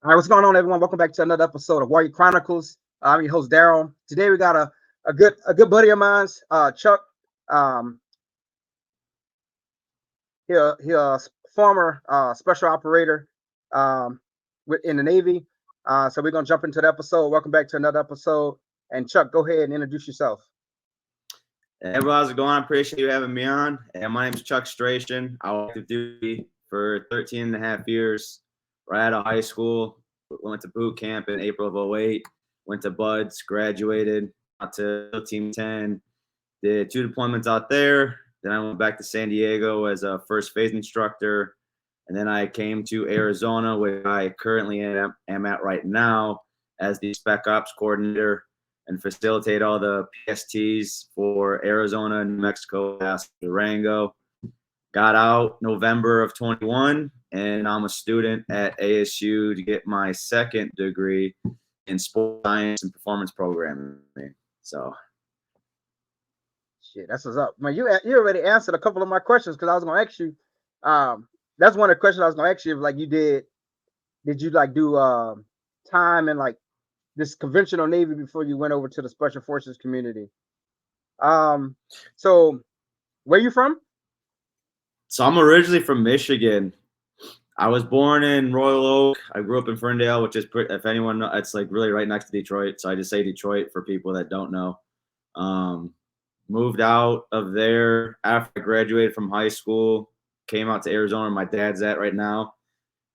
All right, what's going on, everyone? Welcome back to another episode of Warrior Chronicles. I'm your host Daryl. Today we got a good buddy of mine's, Chuck. Um, he a former special operator in the Navy. So we're gonna jump into the episode. Welcome back to another episode. And Chuck, go ahead and introduce yourself. Hey, everyone, how's it going? I appreciate you having me on. And my name is Chuck Stration. I was active duty for 13 and a half years right out of high school. Went to boot camp in April of '08. Went to Buds, graduated out to Team 10. Did 2 deployments out there. Then I went back to San Diego as a first phase instructor. And then I came to Arizona, where I currently am at right now as the Spec Ops coordinator and facilitate all the PSTs for Arizona, New Mexico, Durango. Got out November of 21, and I'm a student at ASU to get my second degree in sports science and performance programming. So, Shit, that's what's up, man. You already answered a couple of my questions because I was gonna ask you. That's one of the questions I was gonna ask you. If, like, did you like do time in like this conventional Navy before you went over to the Special Forces community? So where you from? so I'm originally from Michigan. I was born in Royal Oak. I grew up in Ferndale, which is, if anyone knows, it's like really right next to Detroit. So I just say Detroit for people that don't know. Moved out of there after I graduated from high school. Came out to Arizona, where my dad's at right now,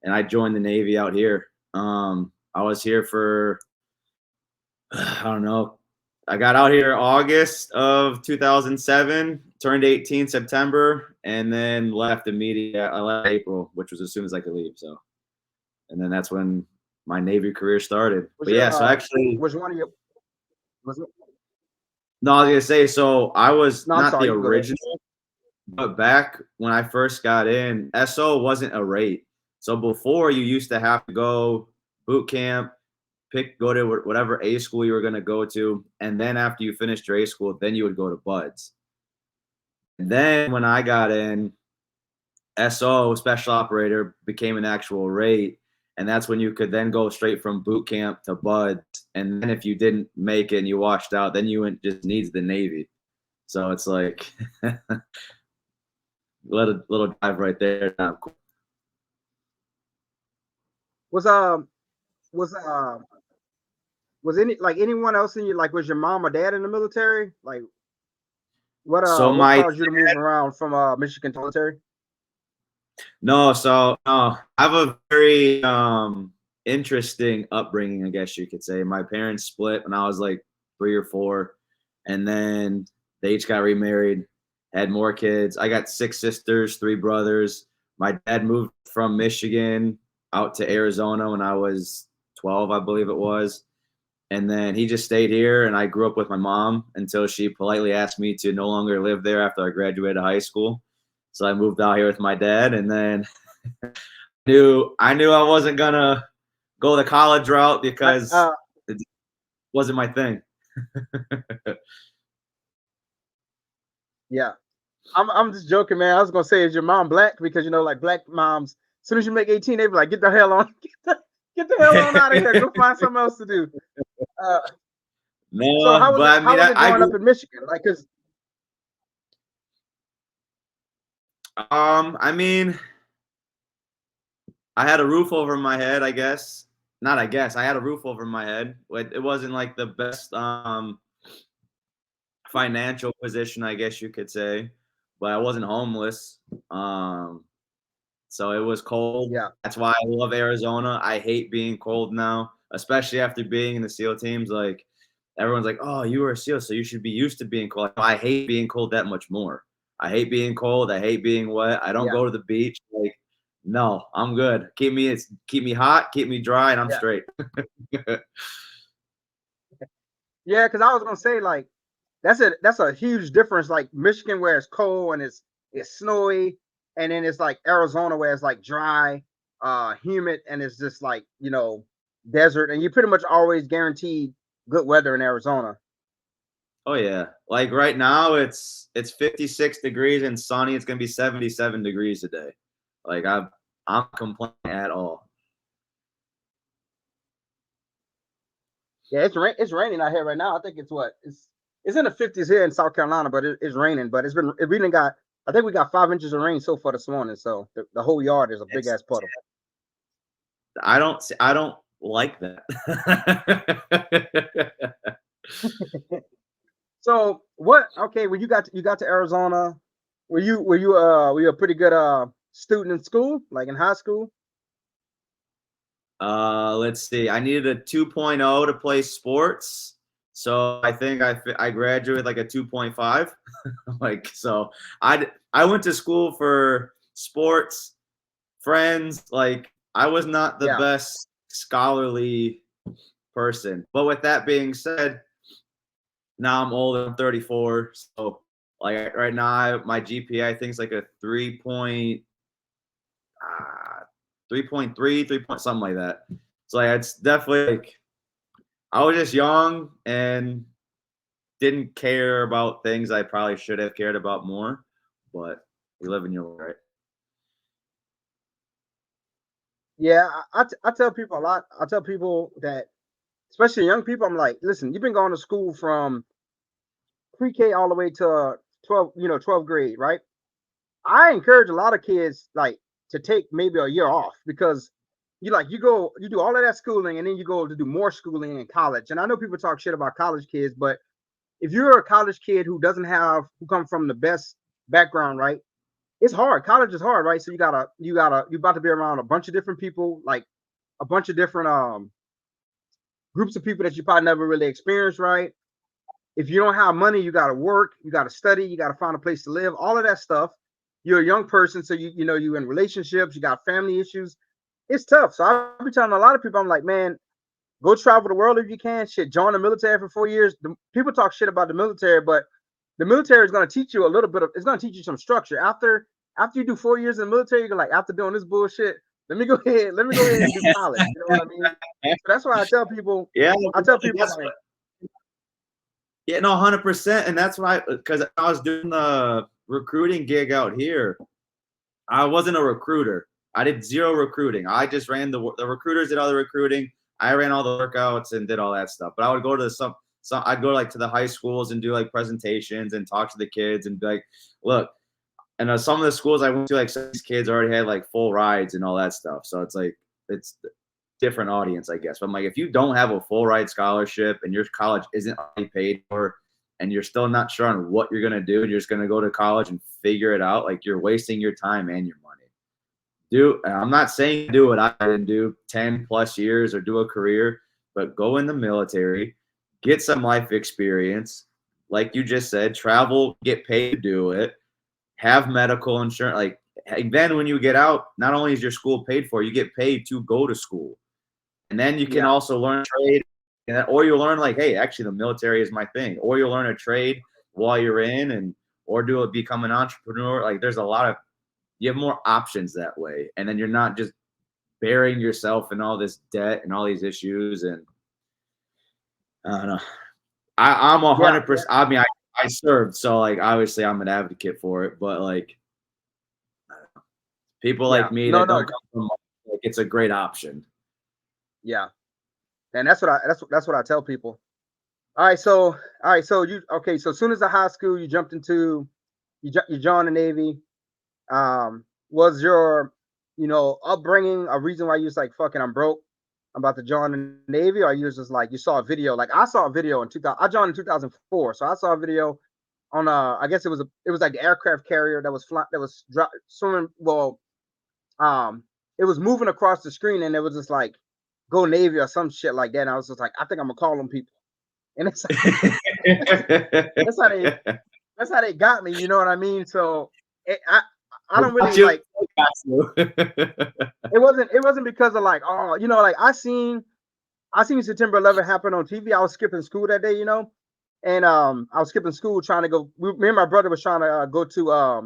and I joined the Navy out here. I was here for I don't know. I got out here August of 2007, turned 18 September, and then left immediately. I left April, which was as soon as I could leave. So, and then that's when my Navy career started. So actually, was one of your was it, no, I was gonna say, so I was no, I'm not sorry, the you go ahead. original, but back when I first got in, SO wasn't a rate. So before, you used to have to go boot camp, go to whatever A school you were going to go to, and then after you finished your A school, then you would go to Buds. And then when I got in, SO, special operator, became an actual rate, and that's when you could then go straight from boot camp to Buds. And then if you didn't make it and you washed out, then you went just needs the Navy. So it's like little dive right there. Was was was any like anyone else in you, like, was your mom or dad in the military? Like, So what my caused you to move around from Michigan to military? No, so no, I have a very interesting upbringing, I guess you could say. My parents split when I was like 3 or 4, and then they each got remarried, had more kids. I got 6 sisters, 3 brothers. My dad moved from Michigan out to Arizona when I was 12, I believe it was. And then he just stayed here, and I grew up with my mom until she politely asked me to no longer live there after I graduated high school. So I moved out here with my dad, and then I knew I wasn't gonna go the college route because it wasn't my thing. Yeah, I'm just joking, man. I was gonna say, is your mom black? Because like black moms, as soon as you make 18, they be like, get the hell on, get the hell on out of here, go find something else to do. So No, but I how mean, was it I growing grew. up in Michigan? Like, cause I mean, I had a roof over my head, I guess. Not I guess. I had a roof over my head. It wasn't like the best financial position, I guess you could say, but I wasn't homeless. So it was cold. yeah, That's why I love Arizona. I hate being cold now, especially after being in the SEAL teams. Like, everyone's like, "Oh, you were a SEAL, so you should be used to being cold." I hate being cold that much more. I hate being cold. I hate being wet. I don't yeah, go to the beach. Like, no, I'm good. Keep me hot, keep me dry, and I'm yeah, straight. yeah. Because I was gonna say, like, that's a huge difference. Like Michigan, where it's cold and it's snowy, and then it's like Arizona, where it's like dry, humid, and it's just like desert, and you pretty much always guaranteed good weather in Arizona. Oh yeah. Like right now it's 56 degrees and sunny. It's gonna be 77 degrees today. Like I'm complaining at all. Yeah, it's raining out here right now. I think it's in the 50s here in South Carolina, but it's raining. But we didn't got I think we got 5 inches of rain so far this morning. So the whole yard is a big It's ass puddle. I don't like that. So what? Okay, when you got to Arizona, were you a pretty good student in school, like in high school? Let's see. I needed a 2.0 to play sports. So I think I graduated like a 2.5. Like so I went to school for sports, friends, like I was not the Yeah, best scholarly person. But with that being said, now I'm older, I'm 34. So like right now my GPA I think is like a 3.3, 3 point something like that. So like it's definitely like I was just young and didn't care about things I probably should have cared about more. But you live in your right. yeah. I tell people a lot. I tell people that, especially young people, I'm like, listen, you've been going to school from pre-K all the way to 12th grade, right? I encourage a lot of kids like to take maybe a year off because you do all of that schooling and then you go to do more schooling in college. And I know people talk shit about college kids, but if you're a college kid who come from the best background, right? It's hard. College is hard, right? So you about to be around a bunch of different people, like a bunch of different groups of people that you probably never really experienced, right? If you don't have money, you got to work, you got to study, you got to find a place to live, all of that stuff. You're a young person, so you in relationships, you got family issues. It's tough. So I'll be telling a lot of people, I'm like, man, go travel the world if you can. Shit, join the military for 4 years. People talk shit about the military, but the military is going to teach you a little bit of. It's going to teach you some structure. After you do 4 years in the military, you're like, after doing this bullshit, let me go ahead and do college. You know what I mean? So that's why I tell people. Yeah, I tell people that's like, yeah, no, 100%. And that's why, because I was doing the recruiting gig out here. I wasn't a recruiter. I did zero recruiting. I just ran the recruiters did all the recruiting. I ran all the workouts and did all that stuff. But I would go to some I'd go like to the high schools and do like presentations and talk to the kids and be like, look, and some of the schools I went to, like some of these kids already had like full rides and all that stuff. So it's like it's different audience, I guess. But I'm like, if you don't have a full ride scholarship and your college isn't already paid for, and you're still not sure on what you're gonna do, you're just gonna go to college and figure it out. Like you're wasting your time and your money. I'm not saying do what I didn't do 10 plus years or do a career, but go in the military, get some life experience. Like you just said, travel, get paid to do it, have medical insurance. Like then when you get out, not only is your school paid for, you get paid to go to school. And then you can yeah, also learn trade, or you learn like, hey, actually the military is my thing, or you'll learn a trade while you're in, and or become an entrepreneur. Like there's a lot of you have more options that way, and then you're not just burying yourself in all this debt and all these issues. And I don't know. I'm yeah, 100%. I mean, I served, so like obviously I'm an advocate for it, but like people yeah. like me No, that no, don't come from like it's a great option. yeah. And that's what I tell people. All right, so you okay? So as soon as the high school, you jumped into you joined the Navy. Was your upbringing a reason why you was like, fucking, I'm broke, I'm about to join the Navy, or you was just like you saw a video? Like I saw a video in 2000. I joined in 2004, so I saw a video on I guess it was like the aircraft carrier that was swimming. Well, um, it was moving across the screen, and it was just like go Navy or some shit like that. And I was just like, I think I'm gonna call them people, and it's that's how they that's how they got me. You know what I mean? So I don't really like. It wasn't because of like, oh, like I seen September 11th happen on TV. I was skipping school that day, and I was skipping school trying to go. Me and my brother was trying to go to a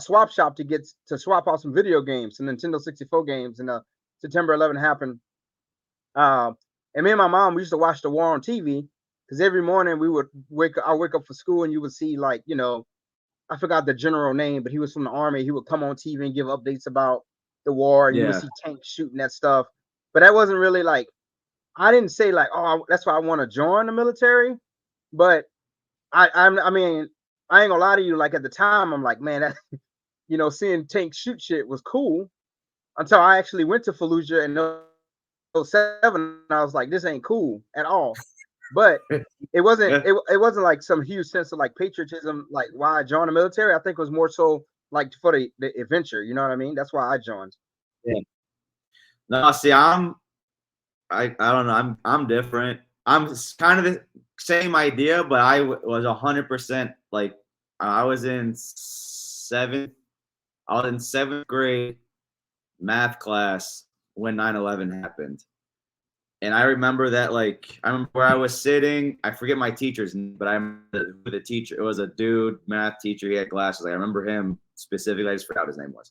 swap shop to swap out some video games, some Nintendo 64 games, and September 11th happened. And me and my mom, we used to watch the war on TV because every morning I wake up for school and you would see, like, I forgot the general name, but he was from the army. He would come on TV and give updates about the war, and you would Yeah. see tanks shooting that stuff. But that wasn't really like I didn't say like, oh, that's why I want to join the military, but I mean, I ain't gonna lie to you. Like at the time, I'm like, man, that seeing tanks shoot shit was cool until I actually went to Fallujah in '07. I was like, this ain't cool at all. But it wasn't like some huge sense of like patriotism, like why I joined the military. I think it was more so like for the adventure. You know what I mean? That's why I joined. Yeah. No, see, I don't know. I'm different. I'm kind of the same idea, but I was 100% like I was in seventh. I was in seventh grade math class when 9/11 happened. And I remember that, like, I remember where I was sitting. I forget my teacher's name, but I remember the teacher. It was a dude, math teacher. He had glasses. I remember him specifically. I just forgot what his name was.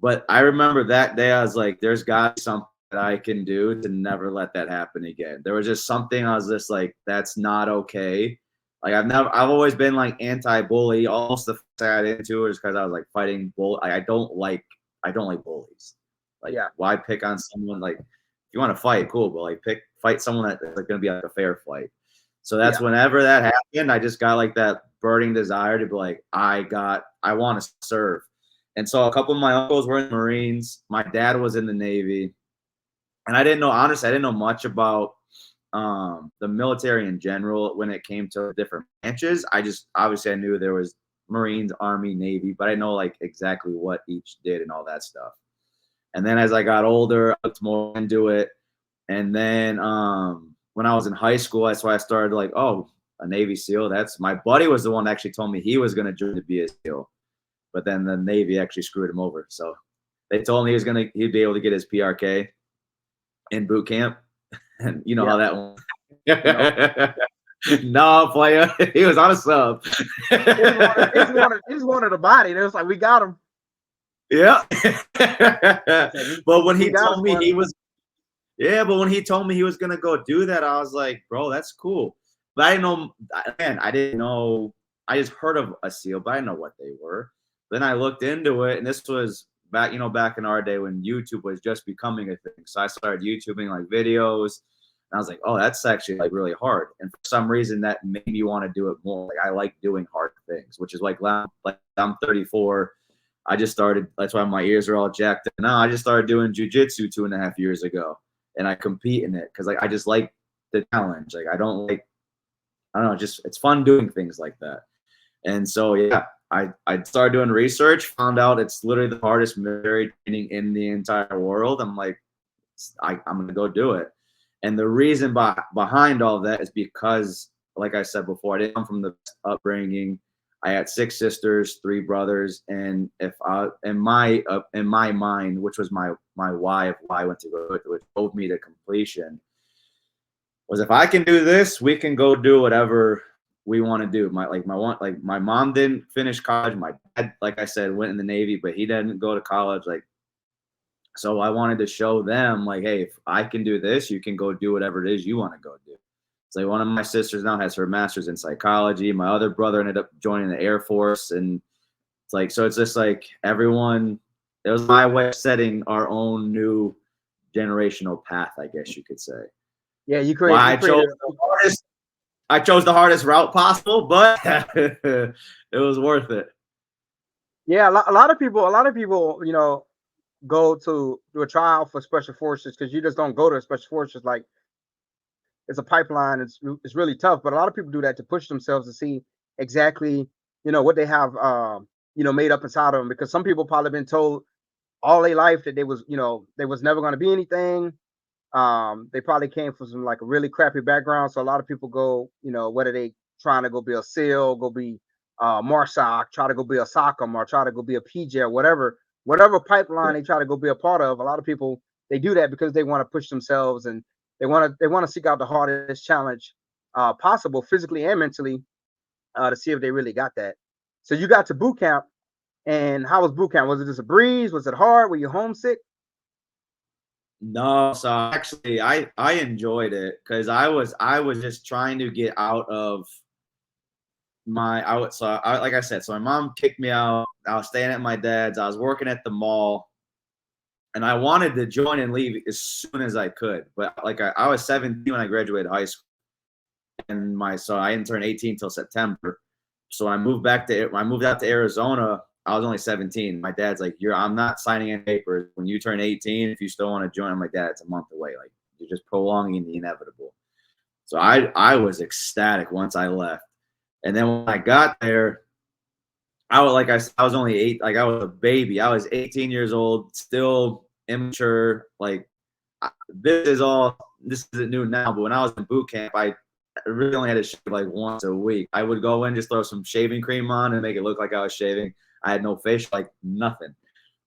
But I remember that day, I was like, there's got to be something that I can do to never let that happen again. There was just something I was just like, that's not okay. Like I've always been like anti-bully. Almost the first thing I got into it is because I was like fighting bull. I don't like bullies. Like, Yeah, why pick on someone? Like, if you want to fight, cool, but like fight someone that's like going to be like a fair fight. So that's yeah, whenever that happened, I just got like that burning desire to be like, I want to serve. And so a couple of my uncles were in the Marines. My dad was in the Navy. And I didn't know, honestly, I didn't know much about the military in general when it came to different branches. Obviously I knew there was Marines, Army, Navy, but I didn't know like exactly what each did and all that stuff. And then as I got older, I looked more into it. And then when I was in high school, that's why I started like, oh, a Navy SEAL. That's my buddy was the one that actually told me he was going to join to be a SEAL, but then the Navy actually screwed him over. So they told me he'd be able to get his PRK in boot camp, and you know yeah. how that went. No, No, player, he was on a sub. he just wanted a body. And it was like we got him. Yeah, Like, but when we he got us told me one. he was Yeah, but when he told me he was gonna go do that, I was like, bro, that's cool. But I didn't know, man, I didn't know. I just heard of a SEAL, but I didn't know what they were. Then I looked into it, and this was back in our day when YouTube was just becoming a thing. So I started YouTubing like videos, and I was like, oh, that's actually like really hard. And for some reason, that made me want to do it more. Like I like doing hard things, which is like I'm 34. I just started. That's why my ears are all jacked up now. I just started doing jujitsu 2.5 years ago, and I compete in it because like I just like the challenge. Like I don't know, just it's fun doing things like that. And so yeah, I started doing research, found out it's literally the hardest military training in the entire world. I'm like, I'm gonna go do it. And the reason behind all that is because, like I said before, I didn't come from the upbringing. I had 6 sisters, 3 brothers, and if I in my mind, which was my why of why I went to go, which drove me to completion, was if I can do this, we can go do whatever we want to do. My mom didn't finish college. My dad, like I said, went in the Navy, but he didn't go to college. Like, so I wanted to show them, like, hey, if I can do this, you can go do whatever it is you want to go do. It's like one of my sisters now has her master's in psychology. My other brother ended up joining the Air Force, and it's like, so it's just like everyone. It was my way of setting our own new generational path, I guess you could say. Yeah, Why you created. I chose the hardest route possible, but it was worth it. Yeah, a lot of people, go to do a trial for special forces because you just don't go to special forces like it's a pipeline. It's really tough, but a lot of people do that to push themselves to see exactly what they have made up inside of them. Because some people probably been told all their life that they was never going to be anything. They probably came from some like a really crappy background. So a lot of people go, whether they trying to go be a SEAL, go be Marsoc, try to go be a SOCM, or try to go be a PJ, or whatever pipeline they try to go be a part of. A lot of people they do that because they want to push themselves and they want to seek out the hardest challenge possible, physically and mentally, to see if they really got that. So you got to boot camp, and how was boot camp? Was it just a breeze? Was it hard? Were you homesick? No, so actually, I enjoyed it because I was just trying to get out of my I would so I, like I said, so my mom kicked me out. I was staying at my dad's. I was working at the mall, and I wanted to join and leave as soon as I could. But like I was 17 when I graduated high school, and so I didn't turn 18 until September. So when I moved out to Arizona, I was only 17. My dad's like, I'm not signing any papers. When you turn 18, if you still want to join, I'm like, Dad, it's a month away. Like, you're just prolonging the inevitable. So I was ecstatic once I left. And then when I got there, I was only 8, like I was a baby. I was 18 years old, still immature. Like, this isn't new now, but when I was in boot camp, I really only had to shave like once a week. I would go in, just throw some shaving cream on and make it look like I was shaving. I had no facial, like nothing.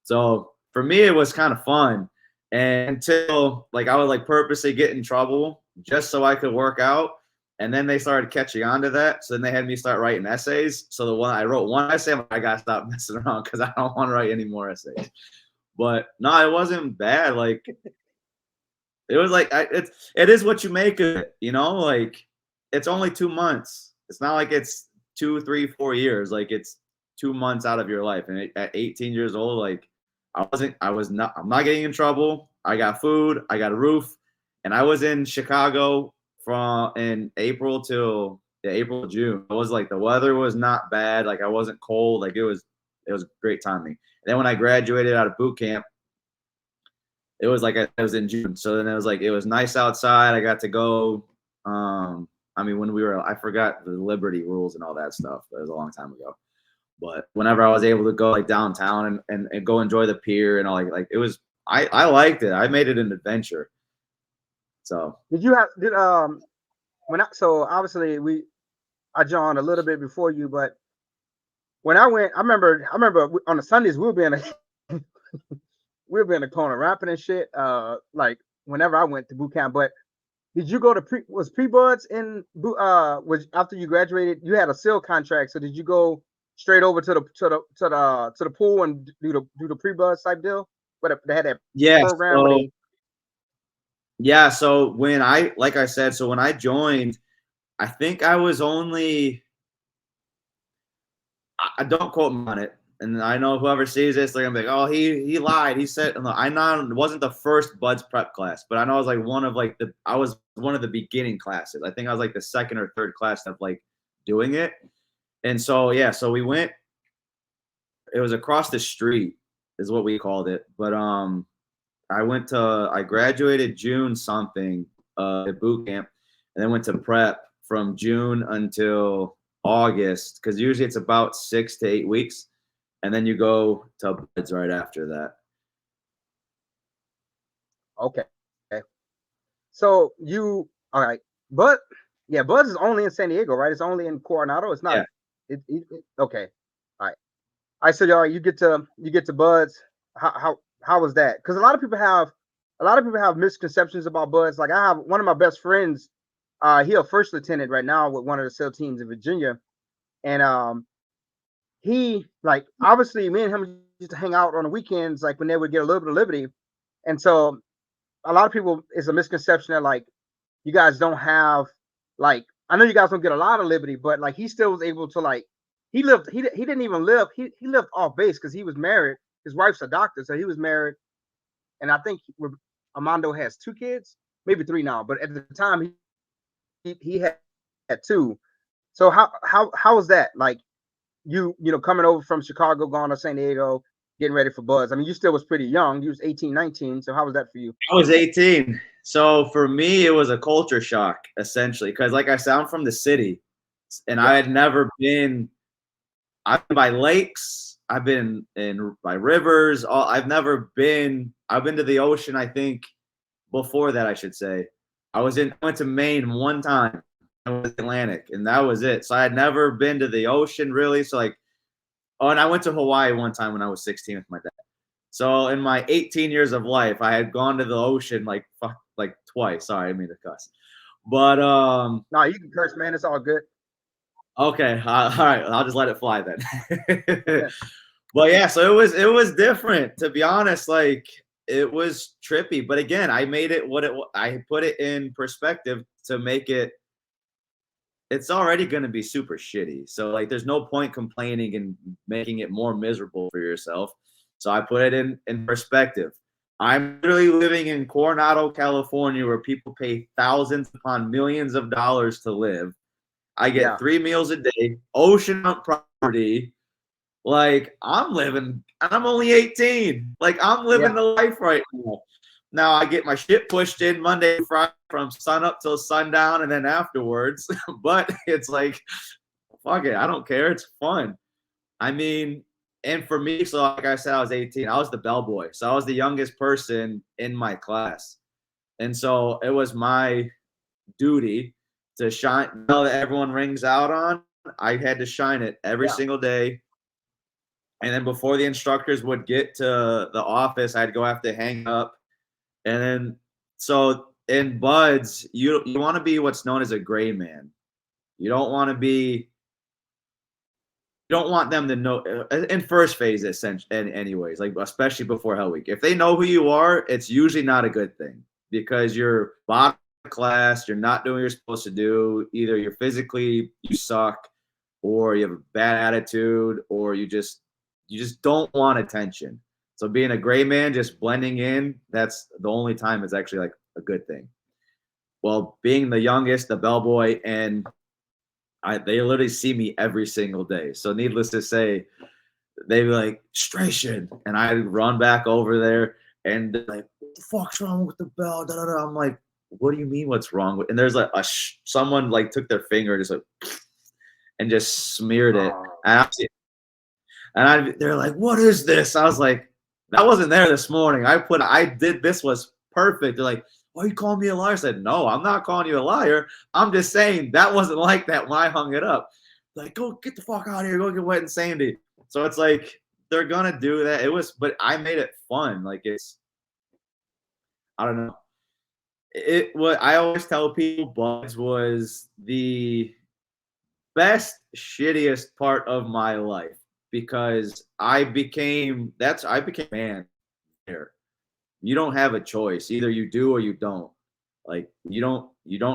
So for me, it was kind of fun. And until like I would like purposely get in trouble just so I could work out. And then they started catching on to that. So then they had me start writing essays. So I wrote one essay, I got to stop messing around because I don't want to write any more essays. But no, it wasn't bad. Like, it was like it is what you make of it, you know. Like, it's only 2 months. It's not like it's 2, 3, 4 years. Like, it's 2 months out of your life. And at 18 years old, like I'm not getting in trouble. I got food. I got a roof, and I was in Chicago in April till April, June. It was like the weather was not bad. Like, I wasn't cold. Like, it was great timing. And then when I graduated out of boot camp, it was like it was in June. So then it was nice outside. I got to go. I mean, I forgot the Liberty rules and all that stuff. That was a long time ago. But whenever I was able to go like downtown and go enjoy the pier and all, like it was, I liked it. I made it an adventure. So so obviously I joined a little bit before you, but when I went, I remember on the Sundays we'll be in the corner rapping and shit. Like whenever I went to boot camp. But did you go to pre-buds was after you graduated? You had a SEAL contract, so did you go straight over to the pool and do the pre-buds type deal? But they had that program. So when like I said, so when I joined, I think I was only, I don't quote me on it. And I know whoever sees this, they're gonna be like, "Oh, he lied. He said it wasn't the first Buds prep class, but I know I was like I was one of the beginning classes. I think I was like the second or third class of like doing it. And so so we went. It was across the street, is what we called it. But I graduated June something at boot camp, and then went to prep from June until August, because usually it's about 6 to 8 weeks. And then you go to Buds right after that. Okay. So all right, but Buds is only in San Diego, right? It's only in Coronado. It's not. Yeah. Okay. All right. So y'all, you get to Buds. How was that? Because a lot of people have misconceptions about Buds. Like, I have one of my best friends. He a first lieutenant right now with one of the SEAL teams in Virginia, and he, like, obviously me and him used to hang out on the weekends, like when they would get a little bit of liberty. And so a lot of people, it's a misconception that like you guys don't have, like, I know you guys don't get a lot of liberty, but like he still was able to, like, he didn't even live, he lived off base because he was married. His wife's a doctor, so he was married, and I think Armando has 2 kids, maybe 3 now, but at the time he had 2. So how was that? Like, you know, coming over from Chicago, going to San Diego, getting ready for Buds. I mean, you still was pretty young. You was 18, 19. So how was that for you? I was 18. So for me, it was a culture shock, essentially, because like I said, I'm from the city, and I had never been. I've been by lakes. I've been by rivers. I've been to the ocean, I think, before that, I should say. I went to Maine one time. I was Atlantic, and that was it. So I had never been to the ocean, really. So like, and I went to Hawaii one time when I was 16 with my dad. So in my 18 years of life, I had gone to the ocean like twice. Sorry, I mean to cuss. But no, you can curse, man. It's all good. Okay, all right. I'll just let it fly then. But yeah, so it was different, to be honest. Like, it was trippy, but again, I made it I put it in perspective to make it. It's already going to be super shitty, so like, there's no point complaining and making it more miserable for yourself. So I put it in perspective. I'm literally living in Coronado, California, where people pay thousands upon millions of dollars to live. I get Yeah, 3 meals a day, oceanfront property. Like I'm living, and I'm only 18. Like I'm living yeah. the life right now. Now I get my shit pushed in Monday, Friday from sun up till sundown, and then afterwards. But it's like, fuck it, I don't care. It's fun. I mean, and for me, so like I said, I was 18. I was the bellboy, so I was the youngest person in my class, and so it was my duty to shine bell that everyone rings out on. I had to shine it every Yeah. single day. And then before the instructors would get to the office, I'd go have to hang up. And then so in buds, you want to be what's known as a gray man. You don't want to be you don't want them to know in first phase essentially anyways, like especially before Hell Week. If they know who you are, it's usually not a good thing because you're bottom of the class, you're not doing what you're supposed to do. Either you're physically you suck, or you have a bad attitude, or you just don't want attention. So being a gray man, just blending in, that's the only time it's actually like a good thing. Well, being the youngest, the bellboy, and they literally see me every single day. So needless to say, they'd be like, Stration. And I run back over there and they're like, what the fuck's wrong with the bell? Da, da, da. I'm like, what do you mean what's wrong with? And there's like someone like took their finger just like and just smeared it. Oh, They're like, what is this? I was like, that wasn't there this morning. I did this was perfect. They're like, why are you calling me a liar? I said, no, I'm not calling you a liar. I'm just saying that wasn't like that when I hung it up. Like, go get the fuck out of here. Go get wet and sandy. So it's like they're gonna do that. But I made it fun. Like I don't know. What I always tell people, Buds was the best shittiest part of my life because I became man there. You don't have a choice. Either you do or you don't. Like you don't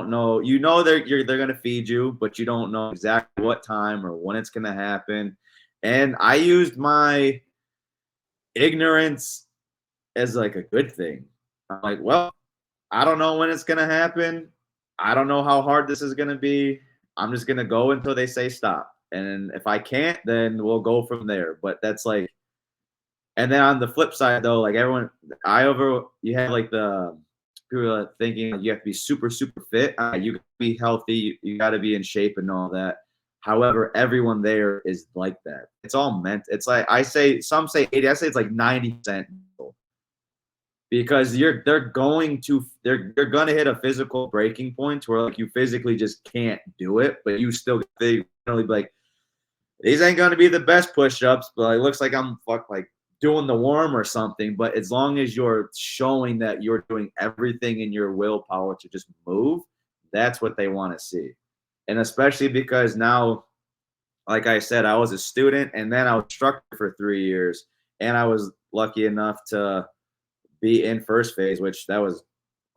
know. You know they're gonna feed you, but you don't know exactly what time or when it's gonna happen. And I used my ignorance as like a good thing. I'm like, well, I don't know when it's gonna happen. I don't know how hard this is gonna be. I'm just gonna go until they say stop. And if I can't, then we'll go from there. But that's like, and then on the flip side though, like everyone, you have like the people are thinking like you have to be super super fit. You got to be healthy. You got to be in shape and all that. However, everyone there is like that. It's all meant. It's like I say, some say 80. I say it's like 90% because they're gonna hit a physical breaking point where like you physically just can't do it, but you still be like these ain't gonna be the best push-ups, but it looks like I'm like doing the worm or something. But as long as you're showing that you're doing everything in your willpower to just move, that's what they want to see. And especially because now, like I said, I was a student and then I was instructor for 3 years, and I was lucky enough to be in first phase, which that was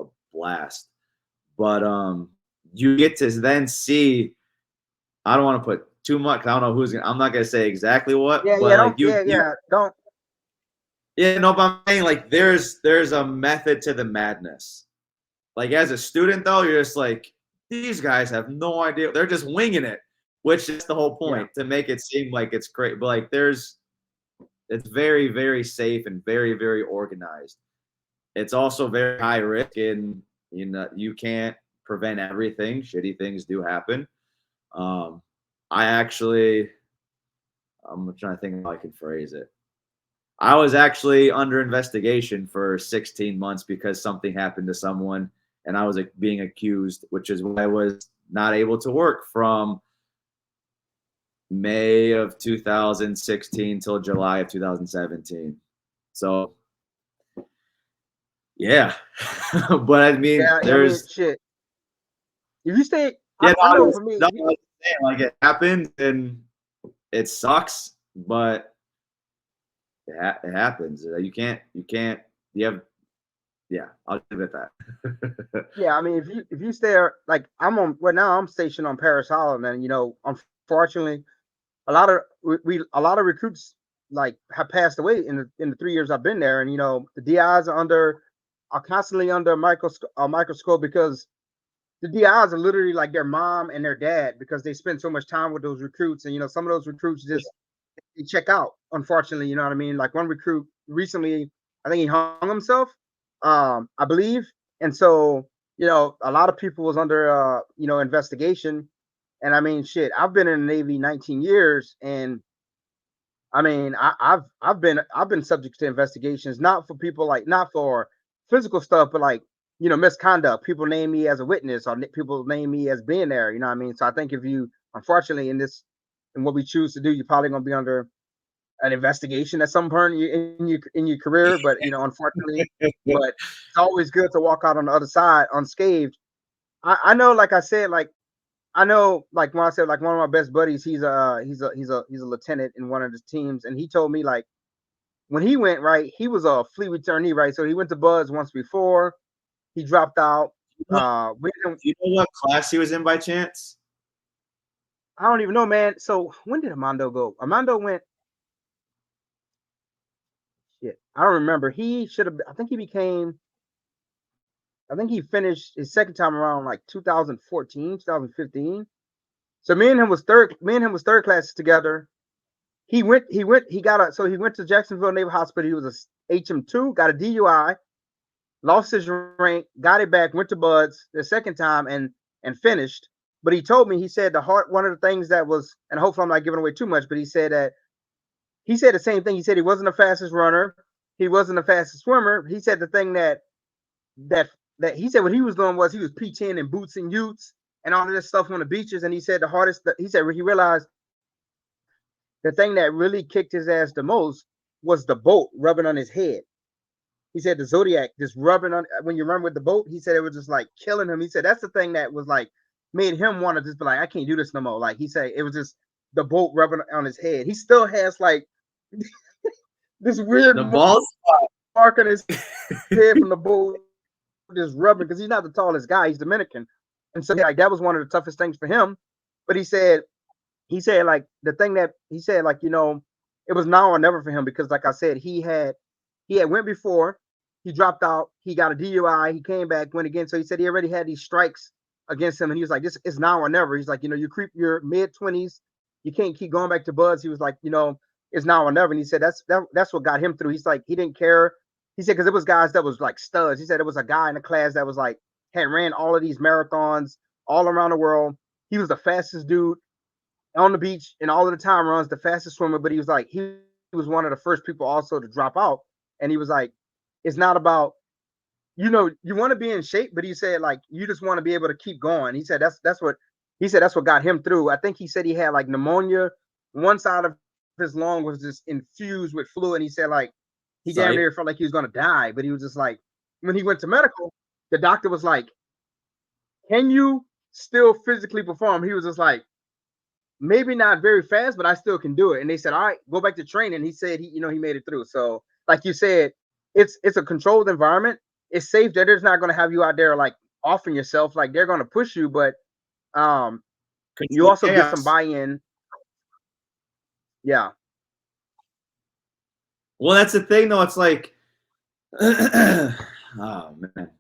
a blast. But you get to then see. I don't want to put too much. I don't know who's. I'm not gonna say exactly what, yeah, yeah. but like Don't. Yeah, yeah. Don't. yeah, no. But I'm saying like there's a method to the madness. Like as a student though, you're just like these guys have no idea. They're just winging it, which is the whole Yeah, point to make it seem like it's great. But like it's very very safe and very very organized. It's also very high risk, and you can't prevent everything. Shitty things do happen. Um, I actually, I'm trying to think how I can phrase it. I was actually under investigation for 16 months because something happened to someone, and I was being accused, which is why I was not able to work from May of 2016 till July of 2017. So yeah, but I mean, yeah. I mean, there's shit. If you stay, yeah, I know no, for me. no, like it happens and it sucks, but it happens. You can't, you have, yeah, I'll leave it at that. Yeah, I mean, if you stay like I'm on. Well, now I'm stationed on Paris Island, and unfortunately, a lot of a lot of recruits like have passed away in the 3 years I've been there, and the DIs are constantly under a microscope because the DIs are literally like their mom and their dad because they spend so much time with those recruits, and some of those recruits just they check out. Unfortunately, you know what I mean. Like one recruit recently, I think he hung himself, I believe, and so a lot of people was under investigation, and I mean, shit, I've been in the Navy 19 years, and I mean, I've been subject to investigations, not for people like not for physical stuff, but like misconduct. People name me as a witness, or people name me as being there. You know what I mean? So I think if you, unfortunately, in what we choose to do, you're probably gonna be under an investigation at some point in your career. But unfortunately, but it's always good to walk out on the other side unscathed. I know, like I said, like I know, like when I said, like one of my best buddies, he's a lieutenant in one of the teams, and he told me like when he went right, he was a fleet returnee, right? So he went to Buds once before, he dropped out. We didn't, Do you know what class he was in by chance? I don't even know, man. So when did Armando go? Armando went. Shit, I don't remember. He should have. I think he became. I think he finished his second time around like 2014, 2015. So me and him was third classes together. He went to Jacksonville Naval Hospital. He was a HM2, got a DUI, lost his rank, got it back, went to Buds the second time and finished. But he told me, he said one of the things that was, and hopefully I'm not giving away too much, but he said the same thing. He said he wasn't the fastest runner, he wasn't the fastest swimmer. He said the thing that that he said what he was doing was he was P10 in boots and utes and all of this stuff on the beaches. And he said he said he realized the thing that really kicked his ass the most was the boat rubbing on his head. He said the Zodiac just rubbing on when you run with the boat. He said it was just like killing him. He said that's the thing that was like made him want to just be like, I can't do this no more. Like he said, it was just the boat rubbing on his head. He still has like this weird The balls. mark on his head from the boat just rubbing because he's not the tallest guy. He's Dominican, and so like that was one of the toughest things for him. But he said like the thing that he said like it was now or never for him because like I said he had went before, he dropped out, he got a DUI, he came back, went again. So he said he already had these strikes against him, and he was like, this is now or never. He's like, you creep your mid-20s, you can't keep going back to Buds. He was like, it's now or never. And he said that's what got him through. He's like, he didn't care. He said because it was guys that was like studs. He said it was a guy in the class that was like had ran all of these marathons all around the world. He was the fastest dude on the beach in all of the time runs, the fastest swimmer. But he was like, he was one of the first people also to drop out. And he was like, it's not about, you want to be in shape, but he said like you just want to be able to keep going. He said that's what got him through. I think he said he had like pneumonia. One side of his lung was just infused with fluid. And he said like he damn near felt like he was gonna die, but he was just like when he went to medical, the doctor was like, can you still physically perform? He was just like, maybe not very fast, but I still can do it. And they said, all right, go back to training. He said he made it through. So like you said, it's a controlled environment. It's safe. They're just not going to have you out there like offering yourself. Like they're going to push you, but you also get some buy-in. Yeah. Well, that's the thing, though. It's like, oh man.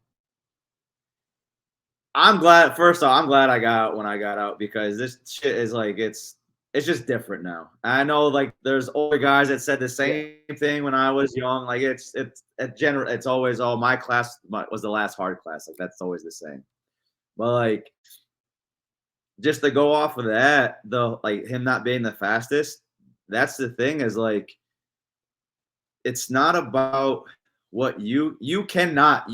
I'm glad. First off, I'm glad I got out when I got out because this shit is like it's just different now. I know like there's older guys that said the same thing when I was young. Like it's general. It's always my class was the last hard class. Like that's always the same. But like just to go off of that, like him not being the fastest. That's the thing is like it's not about what you cannot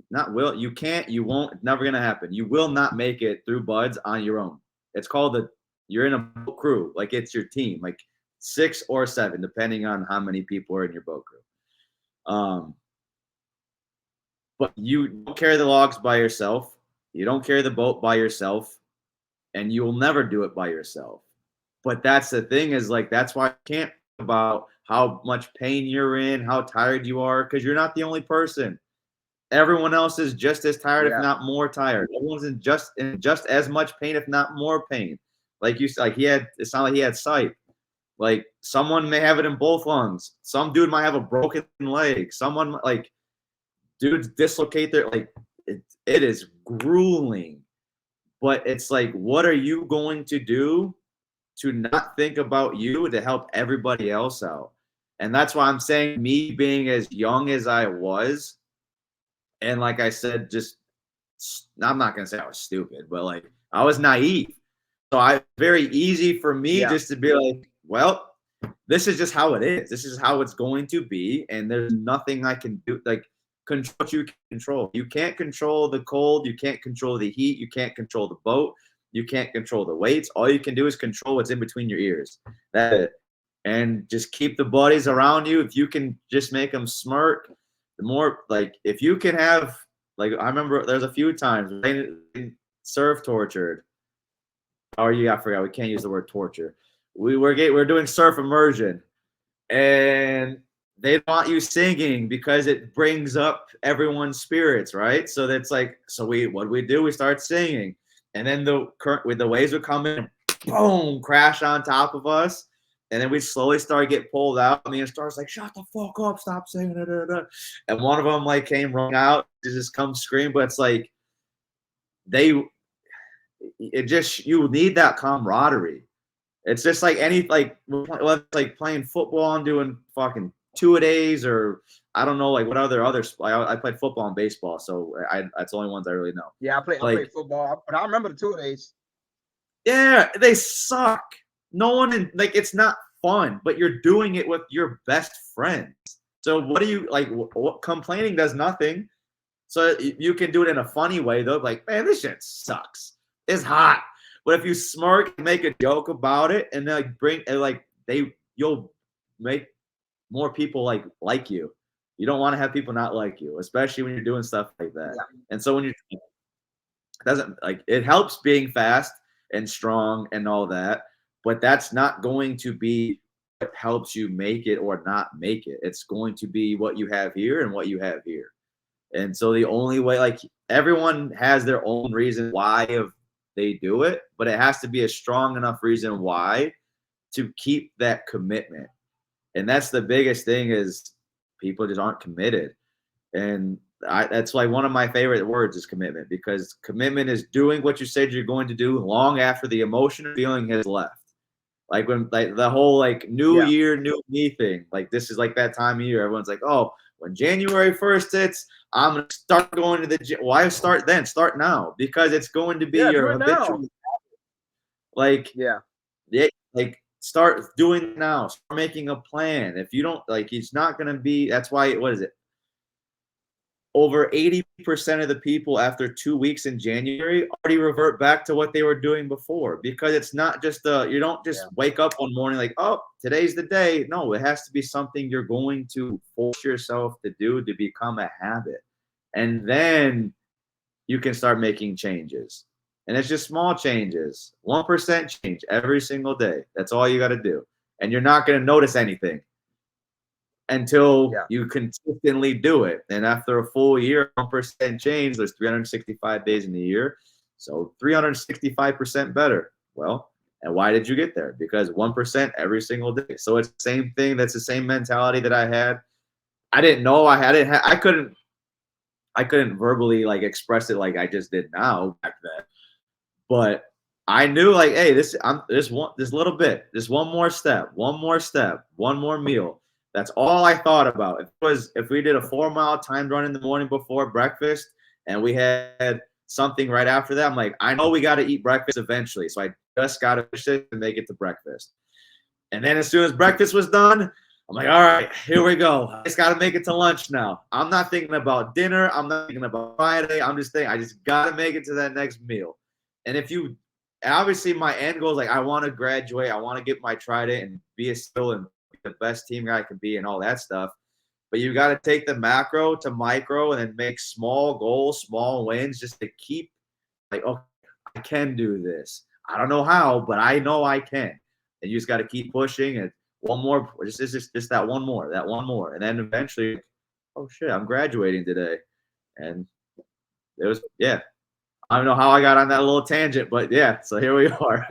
not will, you can't, you won't, it's never gonna happen. You will not make it through Buds on your own. It's called you're in a boat crew, like it's your team, like 6 or 7, depending on how many people are in your boat crew. But you don't carry the logs by yourself. You don't carry the boat by yourself, and you will never do it by yourself. But that's the thing is like that's why I can't about how much pain you're in, how tired you are, because you're not the only person. Everyone else is just as tired, if not more tired. Everyone's in just as much pain, if not more pain. Like you said, like it sounded like he had sight. Like someone may have it in both lungs. Some dude might have a broken leg. Someone like dudes dislocate their like it is grueling. But it's like, what are you going to do to not think about you to help everybody else out? And that's why I'm saying me being as young as I was, and like I said, just I'm not gonna say I was stupid, but like I was naive. So I very easy for me Yeah. just to be like, well, this is just how it is. This is how it's going to be, and there's nothing I can do. Like control what you can control. You can't control the cold. You can't control the heat. You can't control the boat. You can't control the weights. All you can do is control what's in between your ears. That's it. And just keep the buddies around you. If you can just make them smirk, the more like if you can have like I remember there's a few times surf tortured. Or I forgot we can't use the word torture. We're doing surf immersion, and they want you singing because it brings up everyone's spirits, right? So that's like so we do we start singing, and then the waves would come in, boom, crash on top of us. And then we slowly start get pulled out, and the instructor's like, "Shut the fuck up! Stop singing!" Da, da, da. And one of them like came running out to just come scream, but it's like they it just you need that camaraderie. It's just like any like playing football and doing fucking two a days or I don't know like what other I played football and baseball, so that's the only ones I really know. Yeah, I Like played football, but I remember the 2 days. yeah, they suck. No one in like it's not fun, but you're doing it with your best friends. So what do you like? What complaining does nothing. So you can do it in a funny way though, like man, this shit sucks. It's hot. But if you smirk and make a joke about it, and then like bring and like you'll make more people like you. You don't want to have people not like you, especially when you're doing stuff like that. Yeah. And so when you doesn't like it helps being fast and strong and all that, but that's not going to be what helps you make it or not make it. It's going to be what you have here and what you have here. And so the only way, like everyone has their own reason why of they do it, but it has to be a strong enough reason why to keep that commitment. And that's the biggest thing is people just aren't committed. And that's like one of my favorite words is commitment because commitment is doing what you said you're going to do long after the emotion or feeling has left. Like when like the whole like new Yeah. year, new me thing. Like this is like that time of year. Everyone's like, oh, when January 1st hits, I'm gonna start going to the gym. Why start then? Start now because it's going to be Yeah, do your it now. habitual. Like Yeah. yeah, like start doing it now. Start making a plan. If you don't like, it's not gonna be. That's why. What is it? Over 80% of the people after 2 weeks in January already revert back to what they were doing before because it's not just you don't just Yeah. wake up one morning like, oh, today's the day. No, it has to be something you're going to force yourself to do to become a habit. And then you can start making changes. And it's just small changes, 1% change every single day. That's all you got to do. And you're not going to notice anything until Yeah. you consistently do it. And after a full year, 1% change, there's 365 days in the year. So 365% better. Well, and why did you get there? Because 1% every single day. So it's the same thing. That's the same mentality that I had. I didn't know I had it. I couldn't verbally like express it like I just did now back then. But I knew like, hey, this little bit, just one more step, one more meal. That's all I thought about. If we did a 4 mile timed run in the morning before breakfast and we had something right after that, I'm like, I know we got to eat breakfast eventually. So I just got to finish it and make it to breakfast. And then as soon as breakfast was done, I'm like, all right, here we go. I just got to make it to lunch now. I'm not thinking about dinner. I'm not thinking about Friday. I'm just thinking, I just got to make it to that next meal. And if you, obviously, my end goal is like, I want to graduate. I want to get my trident and be a skill and be the best team guy I can be and all that stuff. But you got to take the macro to micro and then make small goals, small wins just to keep like, okay, I can do this. I don't know how, but I know I can. And you just got to keep pushing and one more, just that one more. And then eventually, oh shit, I'm graduating today. And it was, yeah, I don't know how I got on that little tangent, but yeah, so here we are.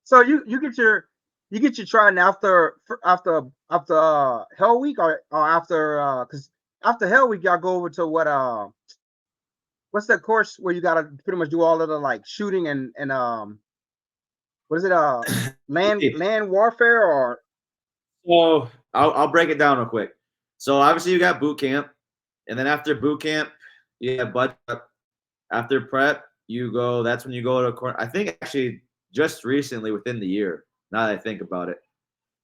So you get your trying after Hell Week or after because after Hell Week y'all go over to what's that course where you gotta pretty much do all of the like shooting and what is it land warfare or So I'll break it down real quick. So obviously you got boot camp, and then after boot camp, you have bud prep. After prep, you go. That's when you go to. I think actually just recently within the year. Now that I think about it,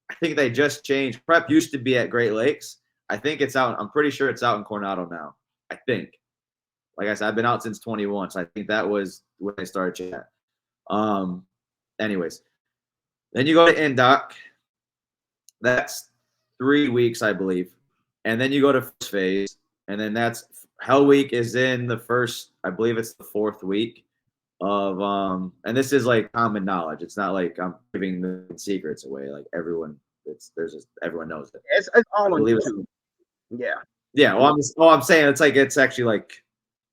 I think they just changed. Prep used to be at Great Lakes. I think it's out. I'm pretty sure it's out in Coronado now. I think. Like I said, I've been out since 21, so I think that was when I started chat. Anyways, then you go to Indoc. That's 3 weeks, I believe, and then you go to first phase, and then that's Hell Week is in the first. I believe it's the 4th week of and this is like common knowledge. It's not like I'm giving the secrets away. Like everyone, everyone knows it. it's I all on believe YouTube. Yeah. yeah. I'm saying it's actually like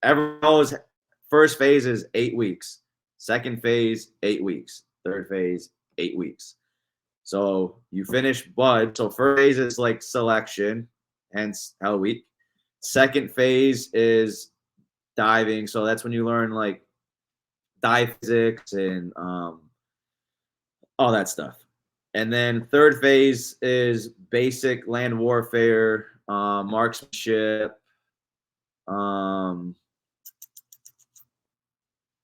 everyone knows. First phase is 8 weeks. Second phase 8 weeks. Third phase 8 weeks. So you finish bud. So first phase is like selection, hence Hell Week. Second phase is diving. So that's when you learn like dive physics and all that stuff. And then third phase is basic land warfare, marksmanship.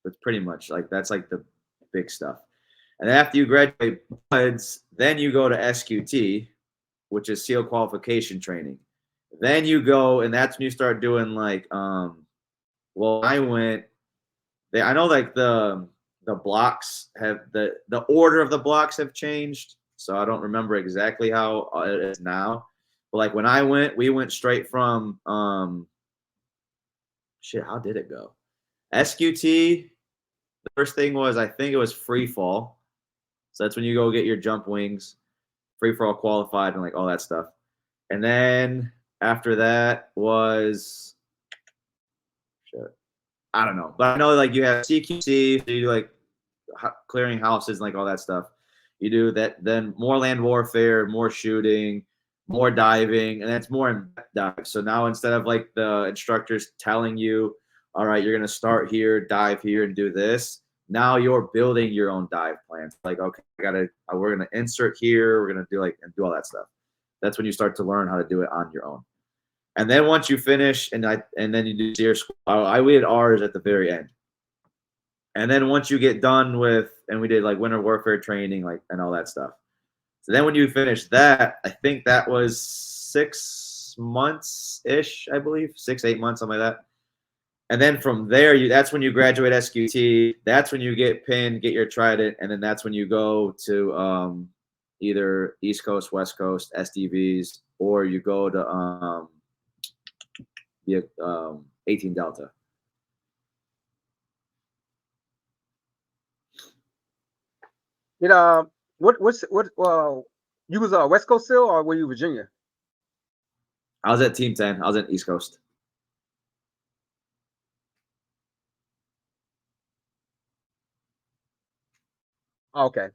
It's pretty much like that's like the big stuff. And then after you graduate buds, then you go to SQT, which is SEAL qualification training. Then you go, and that's when you start doing like, well, I went. I know like the blocks have the order of the blocks have changed, so I don't remember exactly how it is now. But like when I went, we went straight from shit. How did it go? SQT. The first thing was I think it was free fall. So that's when you go get your jump wings, free for all qualified, and like all that stuff. And then after that was shit. I don't know, but I know like you have CQC, so you do like clearing houses and like all that stuff. You do that, then more land warfare, more shooting, more diving, and that's more in dive. So now instead of like the instructors telling you, all right, you're gonna start here, dive here, and do this. Now you're building your own dive plans. Like, okay, we're gonna insert here, we're gonna do like and do all that stuff. That's when you start to learn how to do it on your own. And then once you finish, and then you do SEER school. We did ours at the very end. And then once you get done with, and we did like winter warfare training, like and all that stuff. So then when you finish that, I think that was 6 months ish, I believe, 6-8 months, something like that. And then from there, that's when you graduate SQT. That's when you get pinned, get your trident, and then that's when you go to either East Coast, West Coast, SDVs, or you go to the 18 Delta. You what you was West Coast still or were you Virginia? I was at Team 10. I was at East Coast. Okay.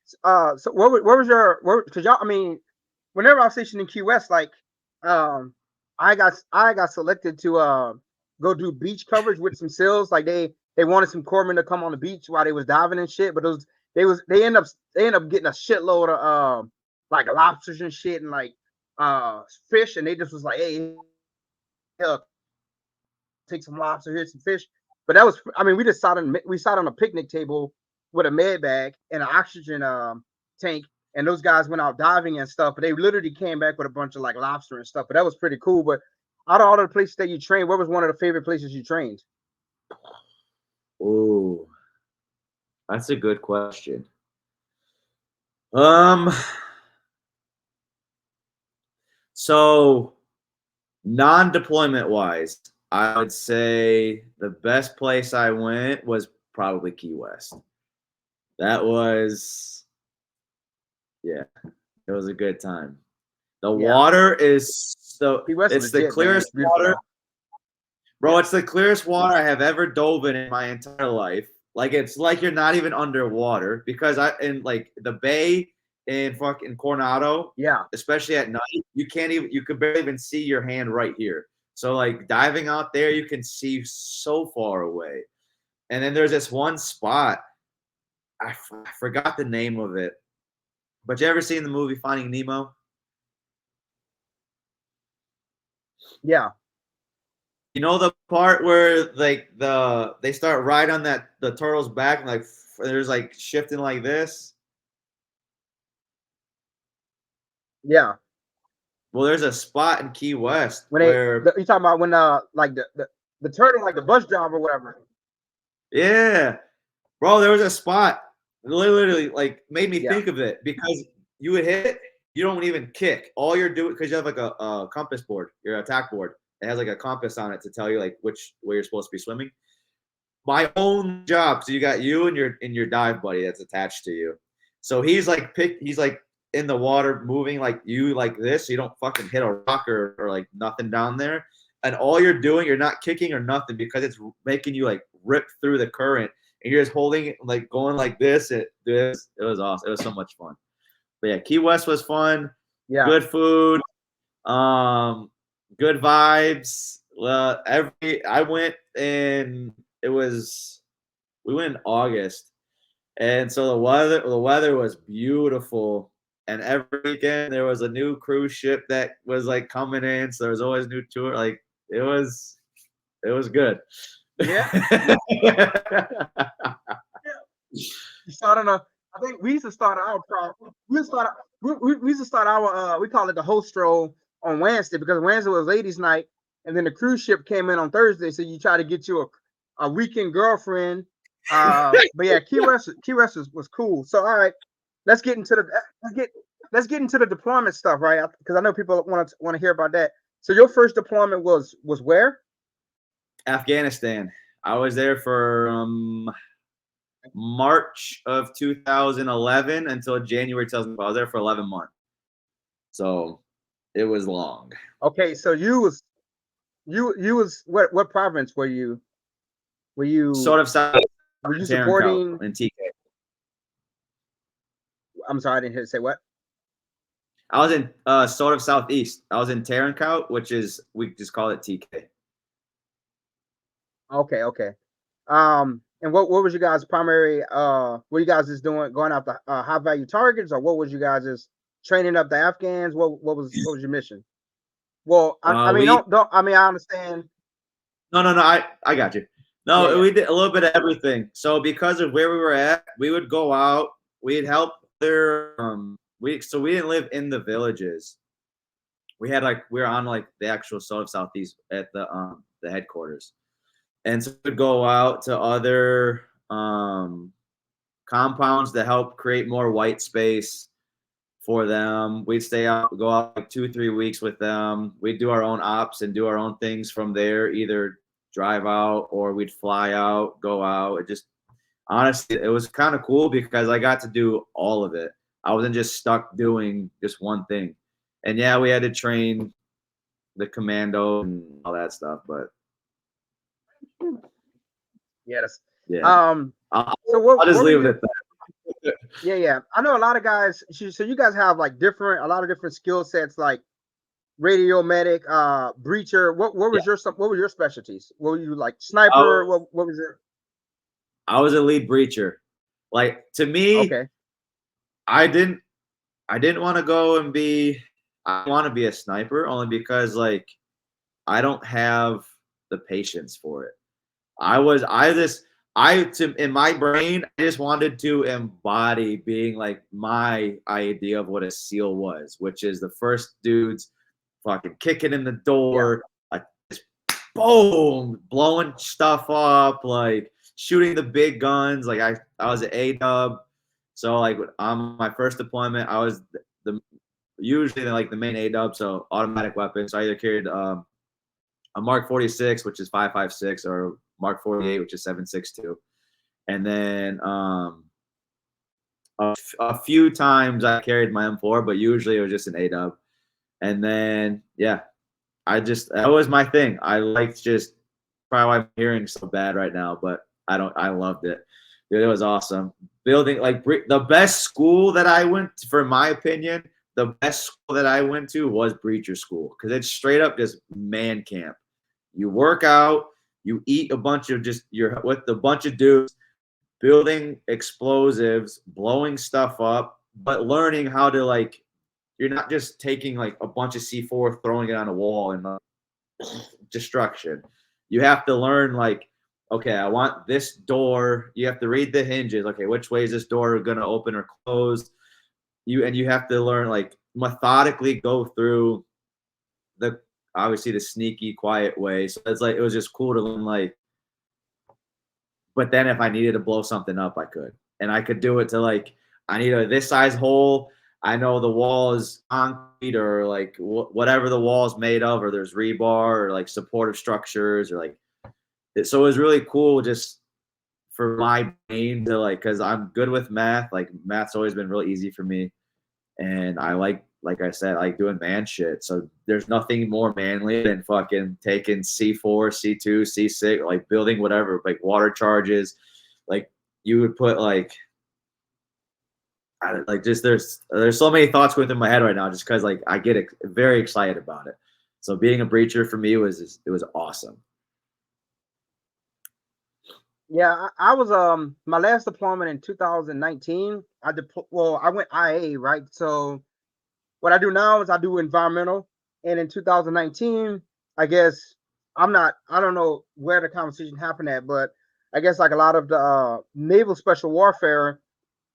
So where was your because y'all I mean whenever I was stationed in Key West, like I got selected to go do beach coverage with some SEALs. Like they wanted some corpsmen to come on the beach while they was diving and shit, but they end up getting a shitload of like lobsters and shit and like fish, and they just was like, hey, take some lobster, here's some fish. But that was I mean we sat on a picnic table with a med bag and an oxygen tank, and those guys went out diving and stuff, but they literally came back with a bunch of like lobster and stuff. But that was pretty cool. But out of all the places that you trained, what was one of the favorite places you trained? Oh, that's a good question. So non-deployment wise, I would say the best place I went was probably Key West. That was, yeah, it was a good time. The water is so Key West it's the legit, man. clearest It's beautiful. water. Bro, it's the clearest water I have ever dove in my entire life. Like it's like you're not even underwater because I in like the bay in fucking Coronado, Yeah. especially at night, you could barely even see your hand right here. So like diving out there, you can see so far away. And then there's this one spot, I forgot the name of it, but you ever seen the movie Finding Nemo? Yeah. You know the part where like they start right on the turtle's back and like there's like shifting like this. Yeah. Well, there's a spot in Key West When where you talking about when like the turtle, like the bus driver or whatever. yeah, bro, there was a spot literally like made me Yeah. think of it because you would hit it, you don't even kick. All you're doing because you have like a compass board, your attack board. It has like a compass on it to tell you like which way you're supposed to be swimming. My own job. So you got you and your dive buddy that's attached to you. So he's like in the water moving like you like this, so you don't fucking hit a rock or like nothing down there. And all you're doing, you're not kicking or nothing because it's making you like rip through the current and you're just holding it like going like this. It was awesome. It was so much fun. But yeah, Key West was fun. Yeah. Good food. Um, good vibes. Well, I went in it was we went in August, and so the weather was beautiful. And every weekend there was a new cruise ship that was like coming in, so there was always new tour. Like it was good. Yeah. You started a. I think we used to start our we used to start our we call it the host stroll on Wednesday because Wednesday was ladies' night, and then the cruise ship came in on Thursday. So you try to get you a weekend girlfriend. But yeah, Key West was cool. So all right, let's get into the let's get into the deployment stuff, right? Because I know people want to hear about that. So your first deployment was where? Afghanistan. I was there for March of 2011 until January 2012. I was there for 11 months. So it was long. Okay, so you was what province were you? Were you Sort of South were you Taranco supporting? in TK. I'm sorry, I didn't hear you say what. I was in sort of southeast. I was in Taranco, which is we just call it TK. Okay, okay. And what was you guys' primary? What you guys just doing? Going after high value targets, or what was you guys just training up the Afghans? What was your mission? Well, I mean, We don't. I mean, I understand. no. I got you. Yeah, No, yeah. we did a little bit of everything. So because of where we were at, we would go out. We'd help their we didn't live in the villages. We were on like the actual sort of southeast at the headquarters. And so we'd go out to other compounds to help create more white space for them. We'd go out like 2-3 weeks with them. We'd do our own ops and do our own things from there, either drive out or we'd fly out, go out. It just honestly, it was kind of cool because I got to do all of it. I wasn't just stuck doing just one thing. And yeah, we had to train the commando and all that stuff, but Yes. yeah, Um. I'll, So I'll just what were leave it you? at that. Yeah, yeah. I know a lot of guys. So you guys have like a lot of different skill sets, like radio medic, breacher. What Yeah, was what were your specialties? What were you like I sniper? was, What was your? I was a lead breacher. Like to me, Okay. I didn't I didn't want to go and be I want to be a sniper only because like I don't have the patience for it. In my brain, I just wanted to embody being like my idea of what a SEAL was, which is the first dudes fucking kicking in the Yeah. door, like just boom, blowing stuff up, like shooting the big guns. Like I was an A-dub. So like on my first deployment, I was the usually like the main A-dub, so automatic weapons. So I either carried a Mark 46, which is 5.56, or Mark 48, which is 7.62. And then a few times I carried my M4, but usually it was just an A-dub. And then, yeah, that was my thing. I liked just probably why my hearing's so bad right now, but I loved it. Dude, it was awesome. Building like the best school that I went to, for my opinion, the best school that I went to was Breacher School because it's straight up just man camp. You work out, you eat a bunch of you're with a bunch of dudes building explosives, blowing stuff up, but learning how to like you're not just taking like a bunch of C4 throwing it on a wall and destruction. You have to learn like, okay, I want this door. You have to read the hinges. Okay, which way is this door going to open or close? You have to learn like methodically go through the obviously the sneaky, quiet way. So it's like it was just cool to learn like. But then if I needed to blow something up, I could, and I could do it to like I need a this size hole. I know the wall is concrete or like whatever the wall is made of, or there's rebar or like supportive structures or like. So it was really cool just for my brain to like, because I'm good with math. Like math's always been really easy for me, and I like I said, I like doing man shit. So there's nothing more manly than fucking taking C4, C2, C6, like building whatever, like water charges. Like you would put like like just there's so many thoughts going through my head right now just because like I get very excited about it. So being a breacher for me was awesome. Yeah, I was my last deployment in 2019. I went IA, right? So what I do now is I do environmental, and in 2019, I guess I don't know where the conversation happened at, but I guess like a lot of the naval special warfare,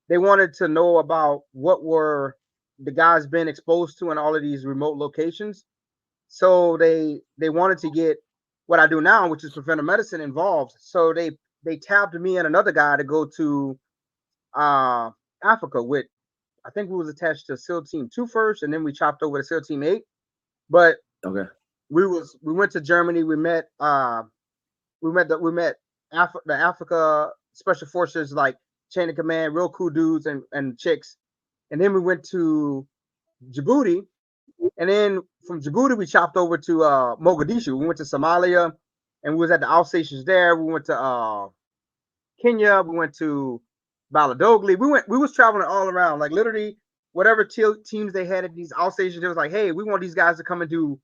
they wanted to know about what were the guys been exposed to in all of these remote locations. So they wanted to get what I do now, which is preventive medicine, involved. So they tapped me and another guy to go to uh, Africa with. I think we was attached to SEAL Team 2 first, and then we chopped over to SEAL Team 8. But Okay. we went to Germany. We met the Africa Special Forces, like chain of command, real cool dudes and chicks. And then we went to Djibouti, and then from Djibouti we chopped over to Mogadishu. We went to Somalia, and we was at the outstations there. We went to Kenya. We went to Baladogli. We was traveling all around, like literally whatever teams they had at these outstations. It was like, hey, we want these guys to come and do.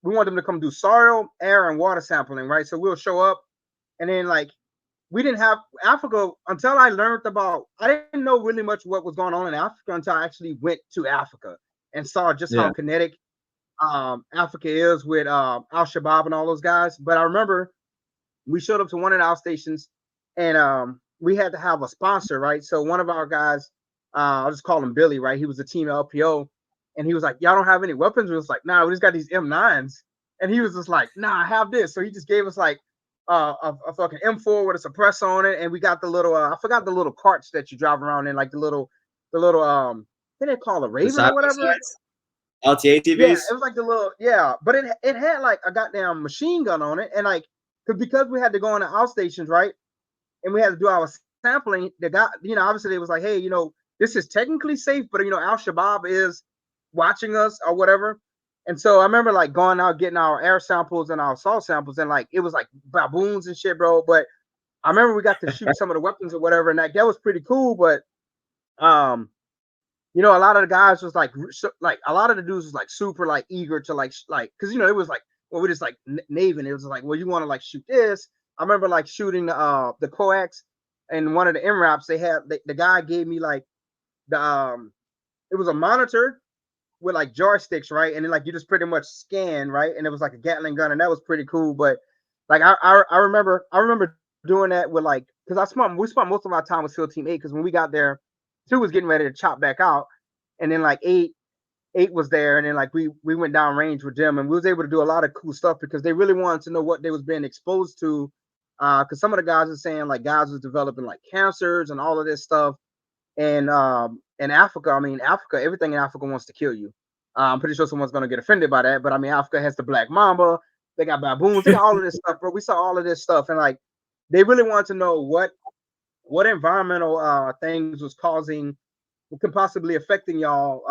We want them to come do soil, air, and water sampling, right? So we'll show up, and then like we didn't have Africa until I learned about. I didn't know really much what was going on in Africa until I actually went to Africa and saw just how kinetic Africa is with Al Shabaab and all those guys. But I remember we showed up to one of the outstations, and we had to have a sponsor, right? So one of our guys, I'll just call him Billy, right? He was a team LPO, and he was like, "Y'all don't have any weapons?" We was like, "Nah, we just got these M9s." And he was just like, "Nah, I have this." So he just gave us like a fucking M4 with a suppressor on it, and we got the little I forgot the little carts that you drive around in, like the little what they call a Raven or whatever. LTA Yeah, TVs. it was like the little but it had like a goddamn machine gun on it, and like because we had to go on the outstations, right, and we had to do our sampling. The guy, obviously it was like, hey, this is technically safe, but Al Shabaab is watching us or whatever. And so I remember like going out getting our air samples and our salt samples, and like it was like baboons and shit, bro. But I remember we got to shoot some of the weapons or whatever, and that was pretty cool. But um, a lot of the guys was like a lot of the dudes was like super like eager to like because it was like, well, we just like naving. It was like, well, you want to like shoot this. I remember like shooting the coax, and one of the MRAPs they had the guy gave me like the it was a monitor with like joysticks, right? And then like you just pretty much scan, right? And it was like a Gatling gun, and that was pretty cool. But like I remember doing that with like because we spent most of our time with SEAL Team 8 because when we got there, 2 was getting ready to chop back out, and then like 8 was there, and then like we went down range with them, and we was able to do a lot of cool stuff because they really wanted to know what they was being exposed to. Because some of the guys are saying like guys was developing like cancers and all of this stuff, and in Africa, I mean Africa, everything in Africa wants to kill you. I'm pretty sure someone's gonna get offended by that, but I mean Africa has the black mamba, they got baboons, they got all of this stuff, bro. We saw all of this stuff, and like they really wanted to know what environmental things was causing, what could possibly affecting y'all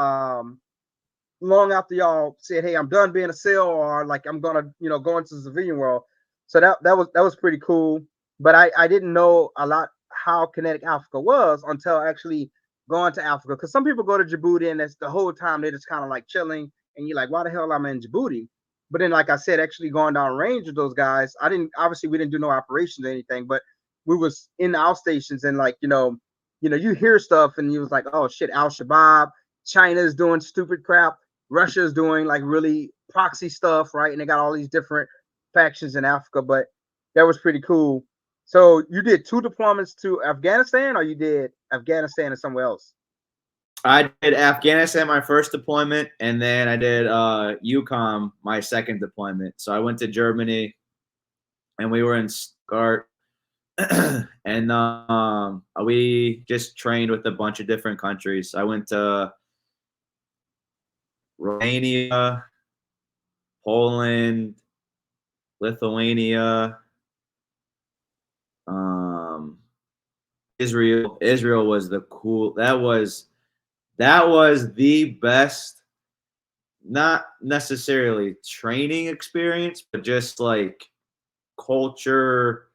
long after y'all said, hey, I'm done being a SEAL, or like I'm gonna go into the civilian world. So that was pretty cool. But I didn't know a lot how kinetic Africa was until actually going to Africa. Because some people go to Djibouti and that's the whole time they're just kind of like chilling, and you're like, why the hell am I in Djibouti? But then, like I said, actually going down range with those guys, I didn't obviously we didn't do no operations or anything, but we was in the outstations and like you hear stuff and you was like, oh shit, Al Shabaab, China's doing stupid crap, Russia's doing like really proxy stuff, right? And they got all these different factions in Africa, but that was pretty cool. So you did two deployments to Afghanistan, or you did Afghanistan and somewhere else? I did Afghanistan my first deployment, and then I did UCOM my second deployment. So I went to Germany, and we were in Stuttgart, and we just trained with a bunch of different countries. I went to Romania, Poland, Lithuania, um, Israel. Israel was the cool. That was the best, not necessarily training experience, but just like culture.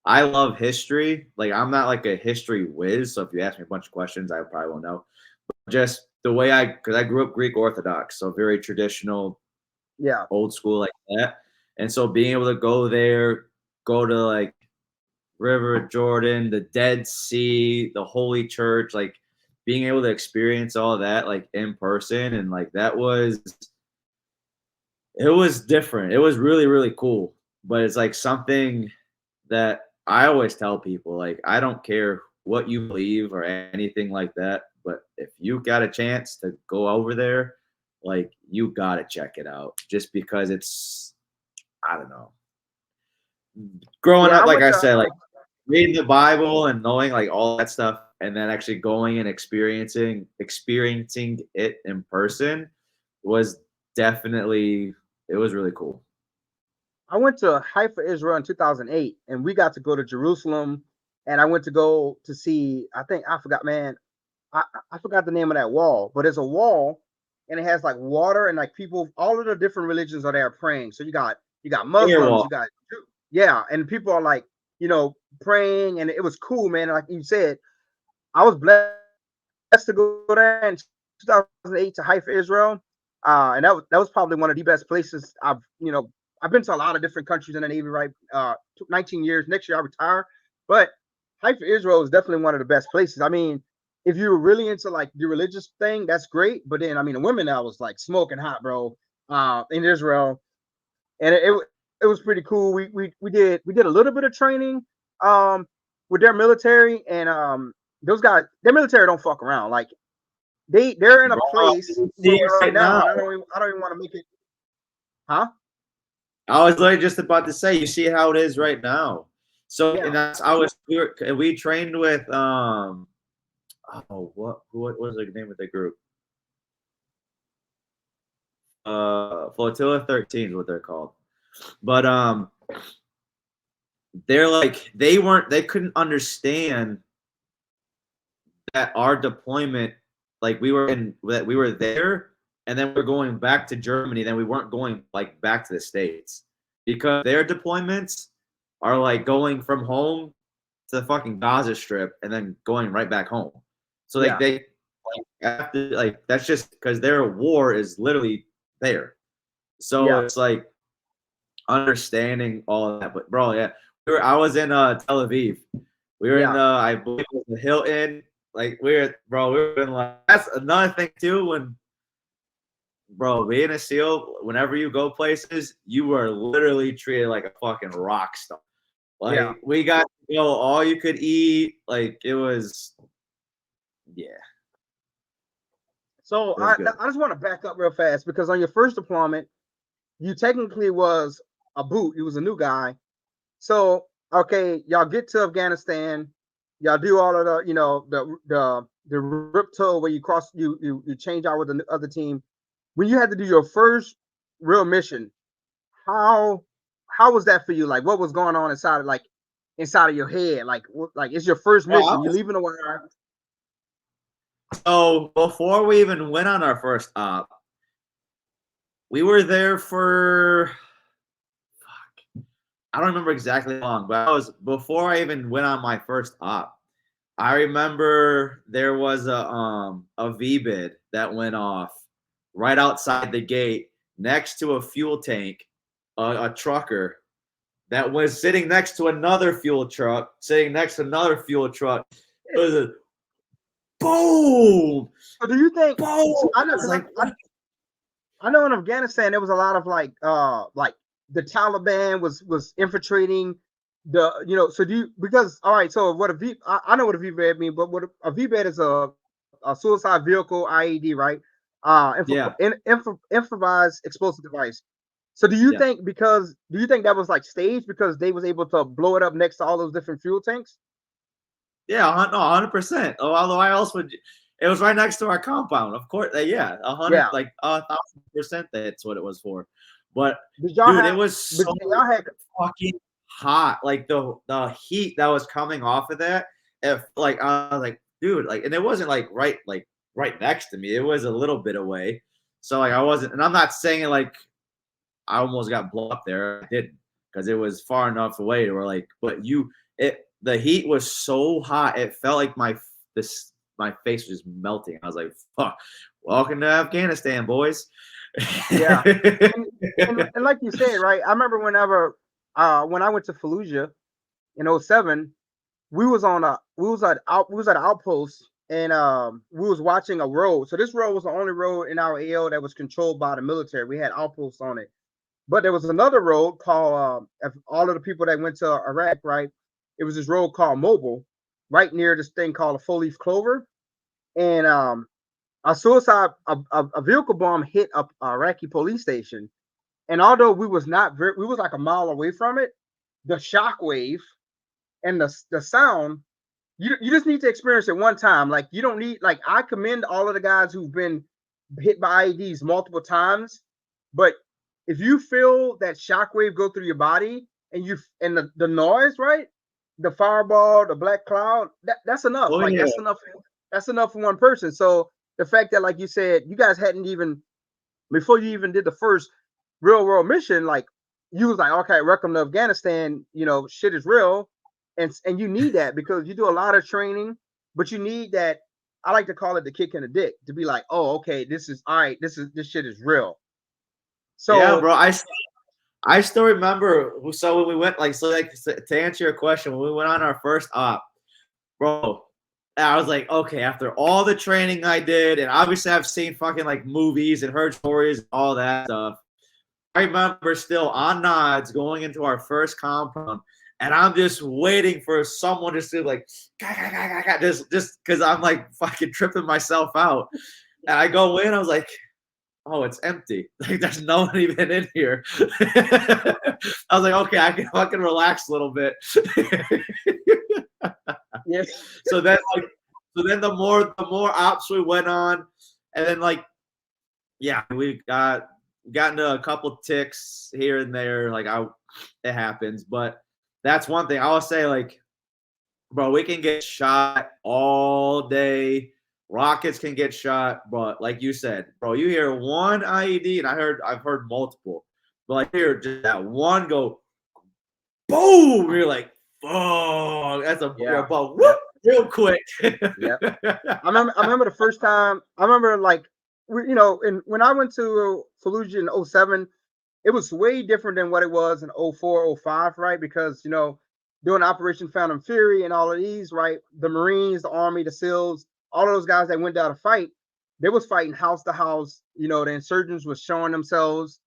I love history. Like I'm not like a history whiz, so if you ask me a bunch of questions, I probably won't know. But just the way because I grew up Greek Orthodox, so very traditional, Yeah, old school like that. And so being able to go there, go to like River Jordan, the Dead Sea, the Holy Church, like being able to experience all that like in person, and like that was it was different. It was really, really cool. But it's like something that I always tell people, like, I don't care what you believe or anything like that, but if you got a chance to go over there, like you gotta check it out just because it's I don't know. Growing yeah. up, I like went I to said, like reading the Bible and knowing like all that stuff and then actually going and experiencing it in person was definitely it was really cool. I went to Haifa, Israel in 2008, and we got to go to Jerusalem. And I went to go to see. I think I forgot, man. I forgot the name of that wall, but it's a wall, and it has like water and like people. All of the different religions are there praying. So you got Muslims, Firewall. you got yeah, and people are like praying, and it was cool, man. Like you said, I was blessed to go there in 2008 to Haifa, Israel, and that was probably one of the best places I've been to a lot of different countries in the Navy, right? 19 years. Next year I retire, but Haifa, Israel is definitely one of the best places. I mean, if you're really into like the religious thing, that's great. But then I mean, the women I was like smoking hot, bro, in Israel, and it was pretty cool. We did a little bit of training um with their military, and those guys, their military don't fuck around. Like they're in a Bro, place you see where it right right now, now. and I don't even want to make it, huh? I was like just about to say, you see how it is right now. So, and Yeah. that's I was we trained with oh what was the name of the group? Flotilla 13 is what they're called. But they're like they couldn't understand that our deployment, like we were there and then we're going back to Germany, then we weren't going like back to the States because their deployments are like going from home to the fucking Gaza Strip and then going right back home. So like Yeah. they like have to like that's just because their war is literally there. So Yeah. it's like understanding all of that. But bro, yeah, I was in Tel Aviv. We were in Yeah. the I believe it was the Hilton. Like we were in like that's another thing too. When bro, being a SEAL, whenever you go places, you are literally treated like a fucking rock star. Yeah. Like we got to go all you could eat. Like it was, yeah, So it was I good. I just want to back up real fast because on your first deployment, you technically was a boot. You was a new guy. So okay, y'all get to Afghanistan, y'all do all of the rip tour where you cross you change out with the other team. When you had to do your first real mission, how how was that for you? Like, what was going on inside of your head? Like it's your first Oh, mission. You leaving the wire. so before we even went on our first op, we were there for I don't remember exactly how long, but I was before I even went on my first op. I remember there was a V bid that went off right outside the gate next to a fuel tank, a trucker that was sitting next to another fuel truck, sitting next to another fuel truck. It was a boom, So do you think? boom. I know I was because like, I know in Afghanistan there was a lot of like the Taliban was infiltrating the so do you because all right, so what a V I know what a VBAD means, but what a VBAD is a suicide vehicle IED, right? yeah, Improvised explosive device. So yeah. do you think that was like staged because they was able to blow it up next to all those different fuel tanks? Yeah, no, 100%. Oh, although I else would, it was right next to our compound. Of course, yeah, 100, Yeah. like 1,000%. That's what it was for. But Did y'all dude, it have was but so y'all had fucking hot. Like the heat that was coming off of that. If like I was like, dude, like, and it wasn't like right next to me. It was a little bit away. So like I wasn't, and I'm not saying like I almost got blown up there. I didn't because it was far enough away to where like, but the heat was so hot. It felt like my face was just melting. I was like, fuck, welcome to Afghanistan, boys. yeah. And, and like you said, right? I remember when I went to Fallujah in '07, we was at an outpost and we was watching a road. So this road was the only road in our AO that was controlled by the military. We had outposts on it. But there was another road called all of the people that went to Iraq, right? It was this road called Mobile, right near this thing called a four leaf clover. And a vehicle bomb hit a Iraqi police station. And although we was like a mile away from it, the shock wave and the sound, you just need to experience it one time. Like you don't need like I commend all of the guys who've been hit by IEDs multiple times, but if you feel that shockwave go through your body and the noise, right? The fireball, the black cloud, that's enough. Oh Like yeah, that's enough for one person. So the fact that like you said, you guys hadn't even before you even did the first real world mission, like you was like, okay, welcome to Afghanistan, shit is real. And you need that because you do a lot of training, but you need that. I like to call it the kick in the dick to be like, oh, okay, this is all right, this shit is real. yeah, So bro. I still remember. So when we went, like, so like to answer your question, when we went on our first op, bro, I was like, okay, after all the training I did, and obviously I've seen fucking like movies and heard stories, and all that stuff. I remember still on nods going into our first compound, and I'm just waiting for someone just to like, just because I'm like fucking tripping myself out. And I go in, I was like, oh, it's empty. Like there's no one even in here. I was like, okay, I can fucking relax a little bit. yeah, so then like, so then the more ops we went on, and then like, yeah, we got into a couple ticks here and there. Like it happens, but that's one thing I will say. Like, bro, we can get shot all day. Rockets can get shot, but like you said, bro, you hear one IED, and I've heard multiple, but like hear just that one go boom, you're like, oh, that's a yeah, but yeah, whoop real quick. yeah. I remember the first time. I remember like and when I went to Fallujah in '07, it was way different than what it was in '04, '05, right? Because doing Operation Phantom Fury and all of these, right? The Marines, the Army, the SEALs, all of those guys that went down to fight, they was fighting house to house. The insurgents was showing themselves.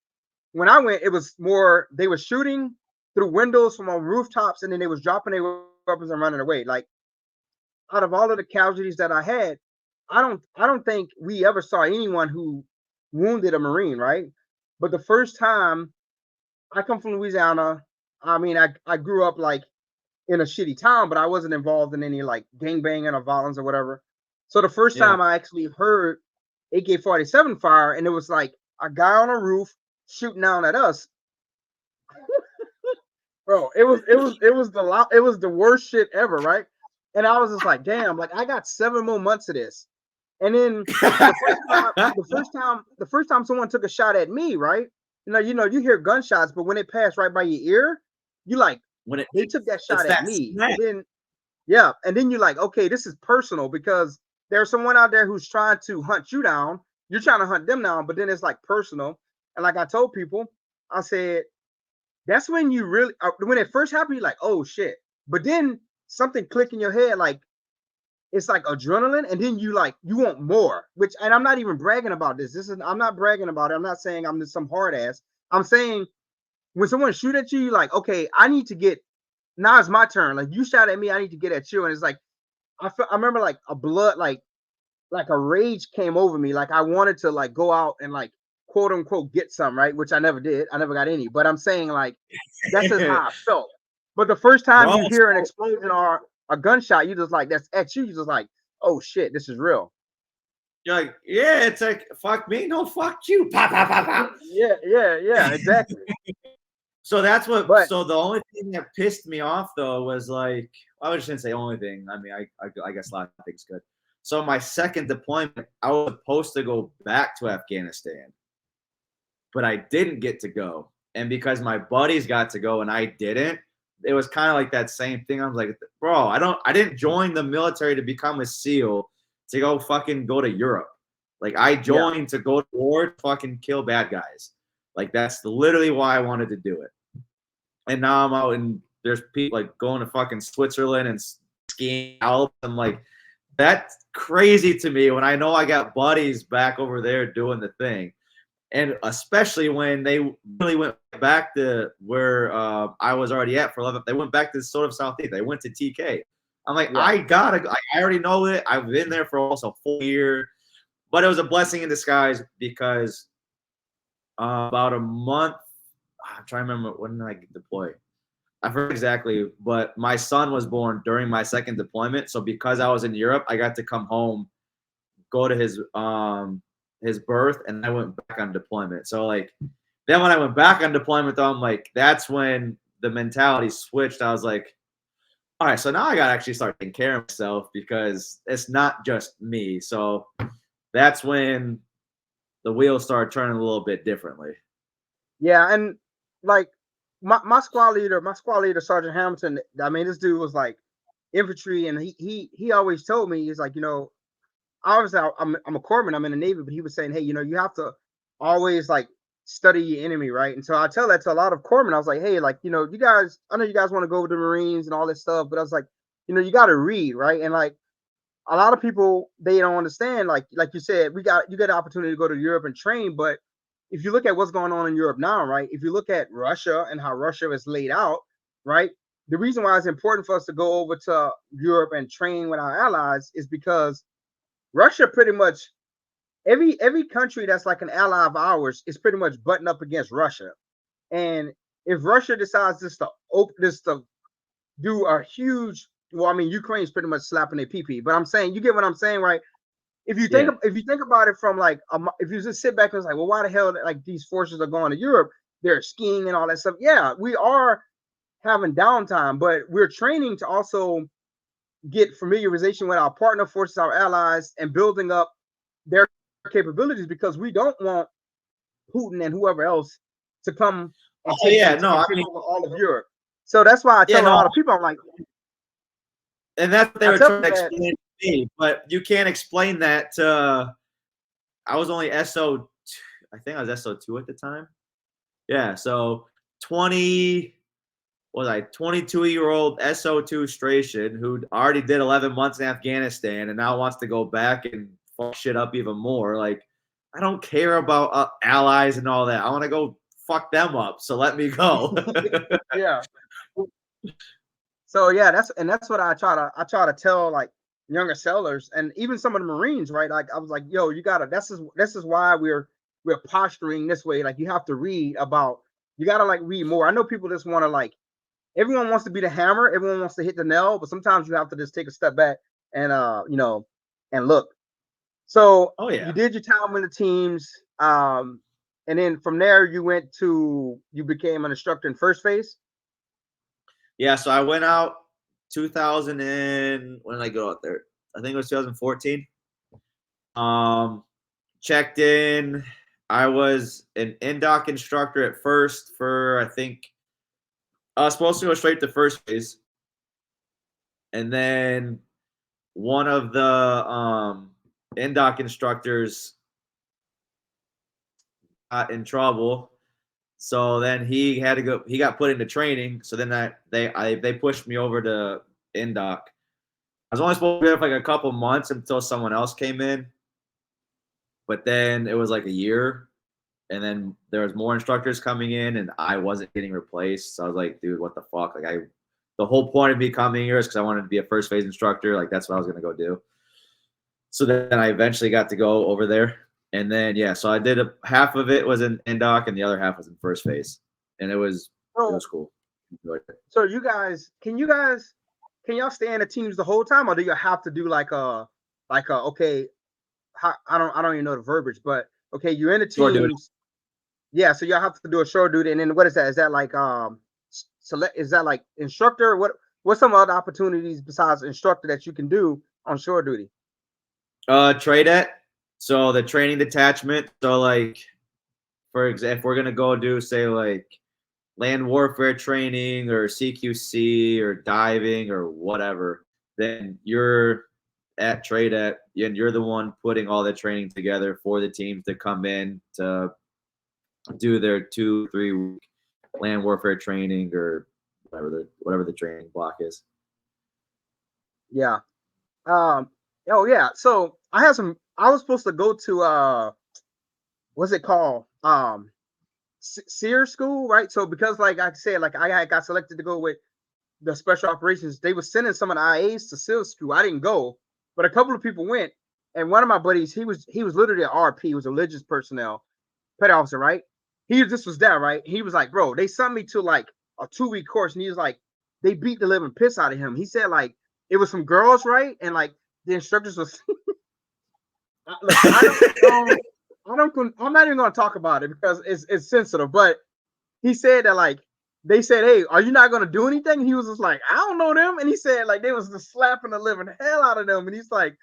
When I went, it was more they were shooting through windows from on rooftops, and then they was dropping their weapons and running away. Like out of all of the casualties that I had, I don't think we ever saw anyone who wounded a Marine, right? But the first time I come from Louisiana, I mean, I grew up like in a shitty town, but I wasn't involved in any like gang banging or violence or whatever. So the first Yeah. time I actually heard AK-47 fire, and it was like a guy on a roof shooting down at us, bro. It was the worst shit ever, right? And I was just like, damn, like I got 7 more months of this. And then the first time someone took a shot at me, right? You hear gunshots, but when it passed right by your ear, you like, when they took that it's shot at that me. snap. And then, yeah. And then you're like, okay, this is personal because there's someone out there who's trying to hunt you down. You're trying to hunt them down, but then it's like personal. And like I told people, I said, that's when you really, when it first happened, you're like, oh shit. But then something click in your head, like, it's like adrenaline, and then you like, you want more. Which, and I'm not even bragging about this. This is, I'm not bragging about it. I'm not saying I'm just some hard ass. I'm saying when someone shoot at you, you're like, okay, I need to get, now it's my turn. Like, you shot at me, I need to get at you. And it's like, I remember like a blood, like a rage came over me. Like I wanted to like go out and like quote unquote get some, right? Which I never did. I never got any. But I'm saying like that's just how I felt. But the first time Bro, you hear an explosion or a gunshot, you just like, that's at you. You just like, oh shit, this is real. you're like, yeah, it's like, fuck me, no, fuck you. Pop, pop, pop, pop. Yeah, exactly. So that's what. But So the only thing that pissed me off though was like, I shouldn't say only thing. I mean, I guess a lot of things good. So my second deployment, I was supposed to go back to Afghanistan, but I didn't get to go. And because my buddies got to go and I didn't, it was kind of like that same thing. I was like, bro, I didn't join the military to become a SEAL to go fucking go to Europe. Like I yeah, joined to go to war to fucking kill bad guys. Like that's literally why I wanted to do it. And now I'm out and there's people like going to fucking Switzerland and skiing Alps. I'm like, that's crazy to me when I know I got buddies back over there doing the thing. And especially when they really went back to where I was already at for 11, they went back to sort of Southeast. They went to TK. I'm like, yeah, I already know it. I've been there for almost a full year, but it was a blessing in disguise because about a month, I'm trying to remember when did I deploy. I forget exactly, but my son was born during my second deployment. So because I was in Europe, I got to come home, go to his birth, and I went back on deployment. So like then when I went back on deployment, though, I'm like, that's when the mentality switched. I was like, all right, so now I gotta actually start taking care of myself because it's not just me. So that's when the wheels started turning a little bit differently. yeah. And like my squad leader, Sergeant Hamilton, I mean, this dude was like infantry, and he always told me, he's like, obviously I'm a corpsman, I'm in the Navy, but he was saying, hey, you have to always like study your enemy, right? And so I tell that to a lot of corpsmen. I was like, hey, like, you guys, I know you guys want to go with the Marines and all this stuff, but I was like, you got to read, right? And like a lot of people, they don't understand, like you said, you get the opportunity to go to Europe and train, but if you look at what's going on in Europe now, right? If you look at Russia and how Russia is laid out, right? The reason why it's important for us to go over to Europe and train with our allies is because Russia pretty much, every country that's like an ally of ours is pretty much buttoned up against Russia. And if Russia decides just to do a huge, well, I mean, Ukraine's pretty much slapping their pee, but I'm saying, you get what I'm saying, right? Yeah. If you think about it from like if you just sit back and it's like, well, why the hell like these forces are going to Europe? They're skiing and all that stuff. Yeah, we are having downtime, but we're training to also get familiarization with our partner forces, our allies, and building up their capabilities, because we don't want Putin and whoever else to come and Oh yeah, no, I take mean, over all of Europe. So that's why I yeah, tell a no, lot of people, I'm like, and that's what they I were tell trying them to that, explain to me, but you can't explain that to. I was only SO, I think I was SO2 at the time. Yeah, so 20 was I 22-year-old SO2 Stration who already did 11 months in Afghanistan and now wants to go back and fuck shit up even more. Like, I don't care about allies and all that. I want to go fuck them up. So let me go. yeah. So yeah, that's what I try to tell like younger sailors and even some of the Marines, right? Like I was like, yo, you gotta, this is why we're posturing this way. Like you have to read about, you gotta like read more. I know people just want to like, everyone wants to be the hammer, everyone wants to hit the nail, but sometimes you have to just take a step back and and look. So Oh you yeah. did your time in the teams, and then from there you became an instructor in first phase. Yeah, so I went out 2000 and when did I go out there? I think it was 2014. Um, checked in. I was an indoc instructor at first for I think I was supposed to go straight to first phase, and then one of the in-dock instructors got in trouble. So then he had to go. He got put into training. So then they pushed me over to in-dock. I was only supposed to be there for like a couple months until someone else came in, but then it was like a year, and then there was more instructors coming in, and I wasn't getting replaced. So I was like, dude, what the fuck? Like the whole point of me coming here is because I wanted to be a first phase instructor. Like that's what I was gonna go do. So then I eventually got to go over there, and then yeah, so I did half of it was in doc, and the other half was in first phase, and it was cool. So you guys, can y'all stay in the teams the whole time, or do you have to do like a okay? I don't even know the verbiage, but okay, you're in the teams. Yeah, so y'all have to do a shore duty, and then what is that? Is that like select? Is that like instructor? What's some other opportunities besides instructor that you can do on shore duty? Trade it. So the training detachment. So like, for example, if we're gonna go do say like land warfare training or CQC or diving or whatever, then you're at trade at and you're the one putting all the training together for the teams to come in to do their 2-3 week land warfare training or whatever the training block is. Yeah. Oh yeah. So I was supposed to go to what's it called? SEER school, right? So because like I said, like I got selected to go with the special operations, they were sending some of the IAs to SEAL school. I didn't go, but a couple of people went. And one of my buddies, he was literally an RP, he was a religious personnel, petty officer, right? This was that, right? He was like, bro, they sent me to like a 2-week course, and he was like, they beat the living piss out of him. He said like it was some girls, right? And like the instructors was look, I'm not even gonna talk about it because it's sensitive, but he said that like they said, hey, are you not gonna do anything? And he was just like, I don't know them. And he said like they was just slapping the living hell out of them. And he's like,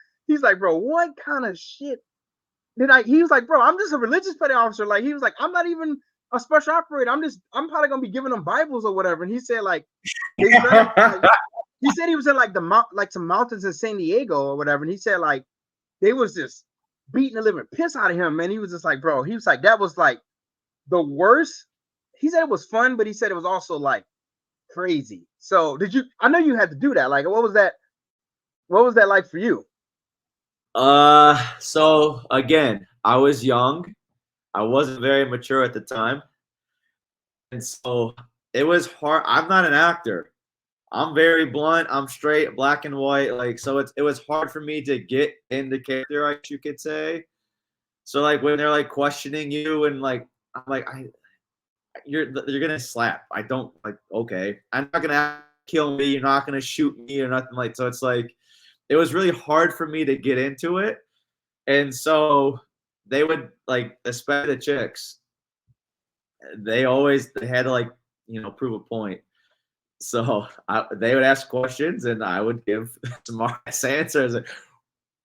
bro, what kind of shit did I? He was like, bro, I'm just a religious petty officer. Like he was like, I'm not even a special operator. I'm probably gonna be giving them Bibles or whatever. And he said like they like, he said he was in like some mountains in San Diego or whatever. And he said like they was just beating the living piss out of him. And he was just like, bro, he was like, that was like the worst. He said it was fun, but he said it was also like crazy. So I know you had to do that. Like, what was that like for you? So again, I was young. I wasn't very mature at the time. And so it was hard. I'm not an actor. I'm very blunt. I'm straight, black and white. Like, so it was hard for me to get into character, I guess you could say. So like when they're like questioning you and like I'm like you're gonna slap. I don't like okay. I'm not gonna kill me. You're not gonna shoot me or nothing like. So it's like it was really hard for me to get into it. And so they would like, especially the chicks, they had to like, prove a point. So they would ask questions and I would give smart answers.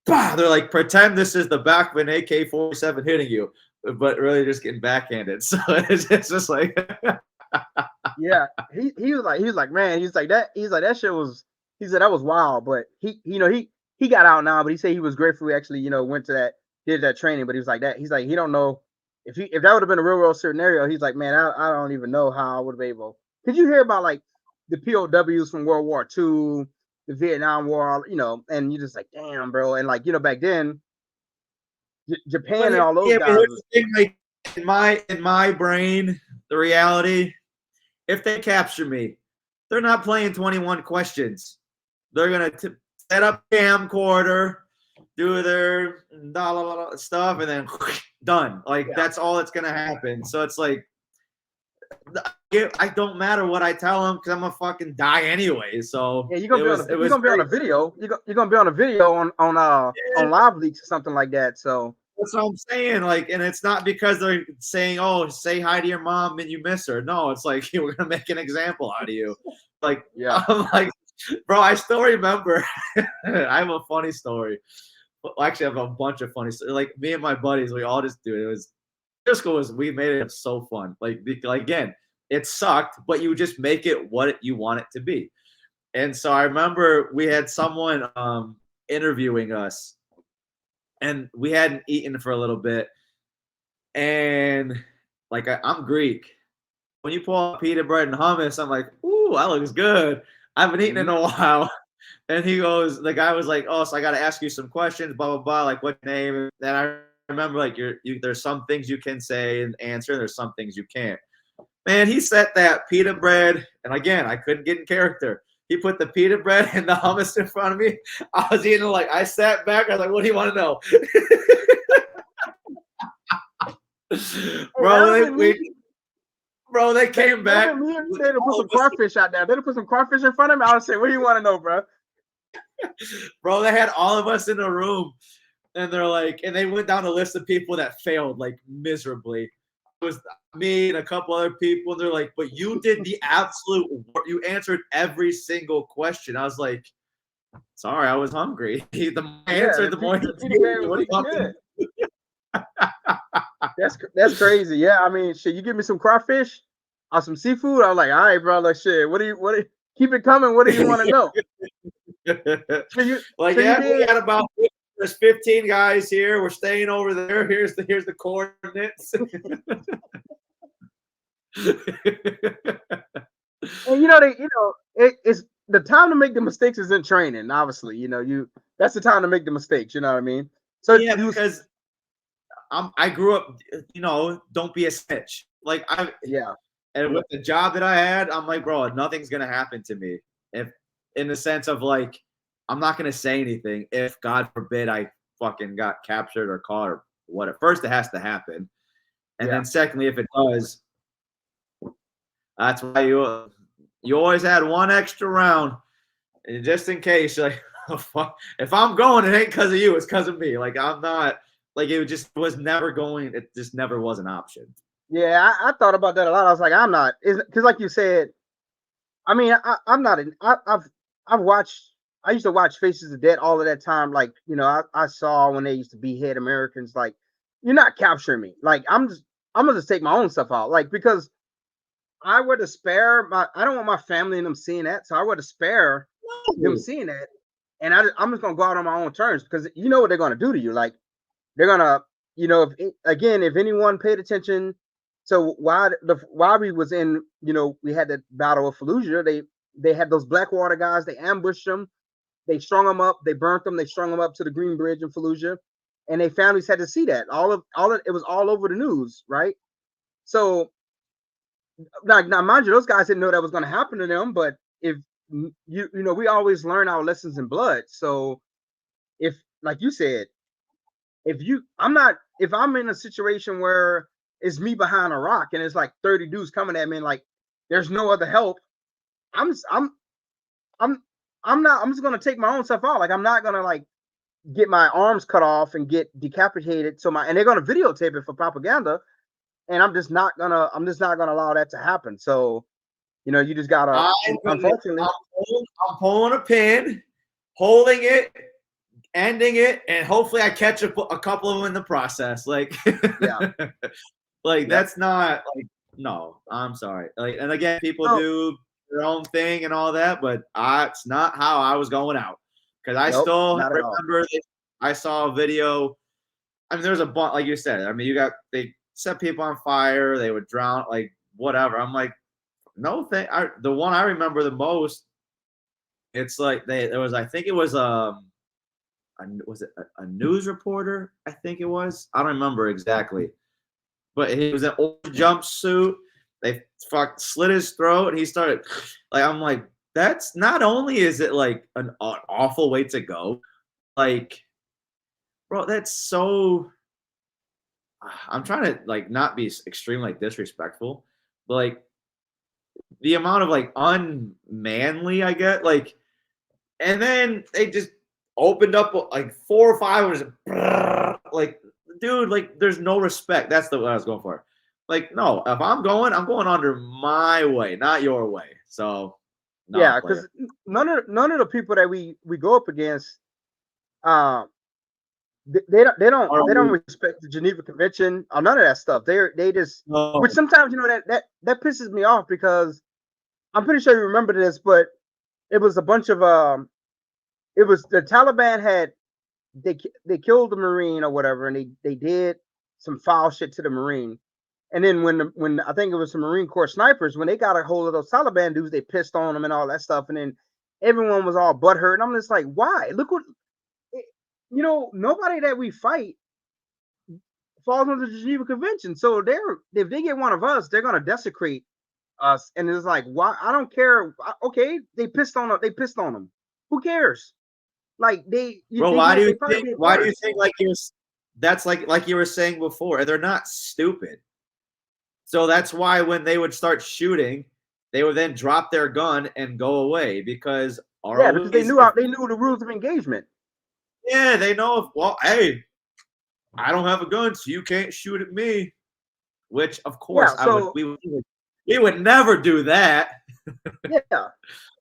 Bah! They're like, pretend this is the back of an AK-47 hitting you, but really just getting backhanded. So it's just like, yeah, he was like, man, he's like that that shit was. He said that was wild, but he got out now, but he said he was grateful he actually went to did that training, but he was like that. He's like he don't know if that would have been a real world scenario. He's like, man, I don't even know how I would have been able. Did you hear about like the POWs from World War II, the Vietnam War, and you just like, damn, bro, and like back then, Japan and all those guys. Here's the thing, like in my brain, the reality, if they capture me, they're not playing 21 questions. They're gonna set up camcorder, do their stuff, and then done. Like that's all that's gonna happen. So it's like I don't matter what I tell them because I'm gonna fucking die anyway. So yeah, you're gonna be on a video. You're gonna be on a video on live leaks or something like that. So that's what I'm saying. Like, and it's not because they're saying, "Oh, say hi to your mom and you miss her." No, it's like we're gonna make an example out of you. Like, yeah, I'm like, bro, I still remember. I have a funny story. Well, actually, I have a bunch of funny stories. Like me and my buddies, we all just do it. It was we made it so fun. Like again, it sucked, but you just make it what you want it to be. And so I remember we had someone interviewing us, and we hadn't eaten for a little bit. And like I'm Greek. When you pull out pita bread and hummus, I'm like, ooh, that looks good. I haven't eaten in a while. And the guy was like, oh, so I got to ask you some questions, blah, blah, blah. Like, what name? And I remember, like, there's some things you can say and answer, and there's some things you can't. Man, he set that pita bread, and again, I couldn't get in character. He put the pita bread and the hummus in front of me. I was eating, like, I sat back. I was like, what do you want to know? Bro, they came back. They'd put some crawfish out there. They'd put some crawfish in front of me. I would say, what do you want to know, bro? Bro, they had all of us in a room, and they're like, and they went down a list of people that failed like miserably. It was me and a couple other people, and they're like, but you did the absolute, you answered every single question. I was like, sorry, I was hungry. The more I answered, the more That's crazy. Yeah, I mean, shit, you give me some crawfish or some seafood, I'm like, all right, bro, like, shit, what do you keep it coming? What do you want to know? We got about, there's 15 guys here. We're staying over there. Here's the coordinates. And it's the time to make the mistakes is in training. Obviously, that's the time to make the mistakes. You know what I mean? So yeah, because I grew up, don't be a snitch. And with the job that I had, I'm like, bro, nothing's gonna happen to me. If in the sense of like, I'm not gonna say anything if God forbid I fucking got captured or caught or whatever. First, it has to happen, and then secondly, if it does, that's why you always had one extra round, and just in case. Like, if I'm going, it ain't because of you, it's because of me. Like, I'm not. Like, it just was never going. It just never was an option. Yeah, I thought about that a lot. I was like, I'm not, because like you said, I mean, I'm not. I've watched. I used to watch Faces of Dead all of that time. Like, I saw when they used to behead Americans. Like, you're not capturing me. Like, I'm gonna just take my own stuff out. Like, because I would to spare I don't want my family and them seeing that, so I would to spare them seeing that, and I'm just gonna go out on my own terms, because you know what they're gonna do to you. Like, they're gonna, if anyone paid attention to why we was in, we had the Battle of Fallujah. They had those Blackwater guys. They ambushed them. They strung them up. They burnt them. They strung them up to the Green Bridge in Fallujah, and their families had to see that. All of it was all over the news, right? So, now, mind you, those guys didn't know that was going to happen to them. But if we always learn our lessons in blood. So, if, like you said, if I'm in a situation where it's me behind a rock and it's like 30 dudes coming at me and like there's no other help, I'm just gonna take my own stuff out. Like, I'm not gonna like get my arms cut off and get decapitated. And they're gonna videotape it for propaganda, and I'm just not gonna allow that to happen. So, you just gotta, unfortunately, I'm pulling a pin, holding it, ending it, and hopefully I catch a couple of them in the process. Like, that's not like, no, I'm sorry. Like, and again, people do their own thing and all that, but it's not how I was going out. Because I still remember I saw a video. I mean, there's a bunch, like you said. I mean, they set people on fire, they would drown, like whatever. I'm like, no thing. The one I remember the most, it's like I think it was was it a news reporter? I think it was. I don't remember exactly, but he was in an old jumpsuit. They slit his throat, and he started like, I'm like, that's not only is it like an awful way to go, like, bro, that's so. I'm trying to like not be extremely like disrespectful, but like the amount of like unmanly I get, like, and then they just opened up like 4 or 5 was like, dude, like, there's no respect. That's what I was going for. Like, no, if I'm going under my way, not your way. So because none of the people that we go up against, They don't respect the Geneva Convention or none of that stuff. They just, which No. sometimes that pisses me off because I'm pretty sure you remember this, but it was a bunch of it was the Taliban had they killed the Marine or whatever, and they did some foul shit to the Marine. And then when I think it was some Marine Corps snipers, when they got a hold of those Taliban dudes, they pissed on them and all that stuff. And then everyone was all butthurt. And I'm just like, why? Look what nobody that we fight falls under the Geneva Convention. So if they get one of us, they're gonna desecrate us. And it's like, why? I don't care. Okay, they pissed on them. They pissed on them. Who cares? Like Bro, they probably did why do you worse. think that's like you were saying before, they're not stupid. So that's why when they would start shooting, they would then drop their gun and go away because Yeah, because ROEs, they knew the rules of engagement. yeah, they know if, well, hey, I don't have a gun, so you can't shoot at me. Which of course Yeah, so we would never do that. yeah,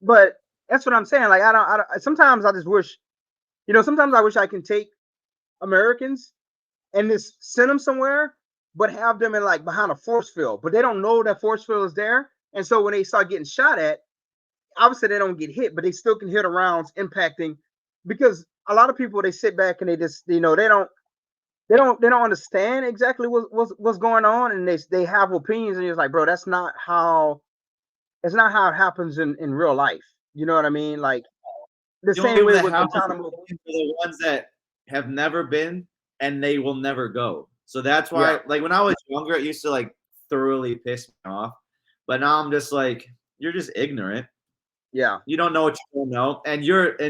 but that's what I'm saying. Like I don't. Sometimes I just wish, sometimes I wish I can take Americans and just send them somewhere, but have them in like behind a force field. But they don't know that force field is there, and so when they start getting shot at, obviously they don't get hit, but they still can hear the rounds impacting. Because a lot of people, they sit back and they just they don't understand exactly what's going on, and they have opinions, and it's like, bro, that's not how it happens in real life. You know what I mean? Like the The only same people way that with have those Guantanamo. opinions are the ones that have never been and they will never go. So that's Yeah, why, like when I was younger, it used to like thoroughly piss me off. But now I'm just like, you're just ignorant. yeah, You don't know what you don't know, and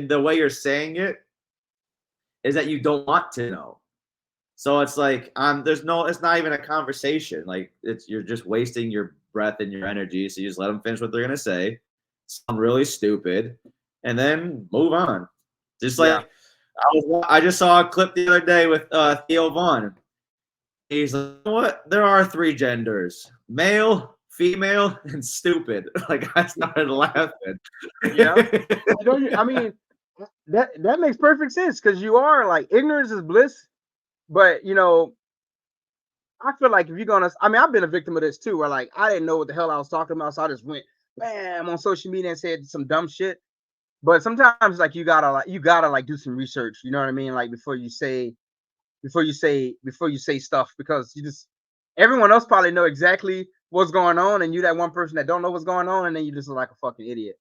the way you're saying it is that you don't want to know. So it's like it's not even a conversation. Like you're just wasting your breath and your energy. So you just let them finish what they're gonna say, sound really stupid, and then move on. Just yeah. like I just saw a clip the other day with Theo Vaughn. He's like, you know what? There are three genders: male, female, and stupid. Like I started laughing. Yeah. I mean, that makes perfect sense because you are like, ignorance is bliss, but I feel like if you're gonna, I mean, I've been a victim of this too, where like I didn't know what the hell I was talking about, so I just went bam on social media and said some dumb shit. But sometimes like you gotta do some research. You know what I mean? Like before you say stuff, because you just everyone else probably know exactly what's going on, and you that one person that don't know what's going on, and then you just look like a fucking idiot.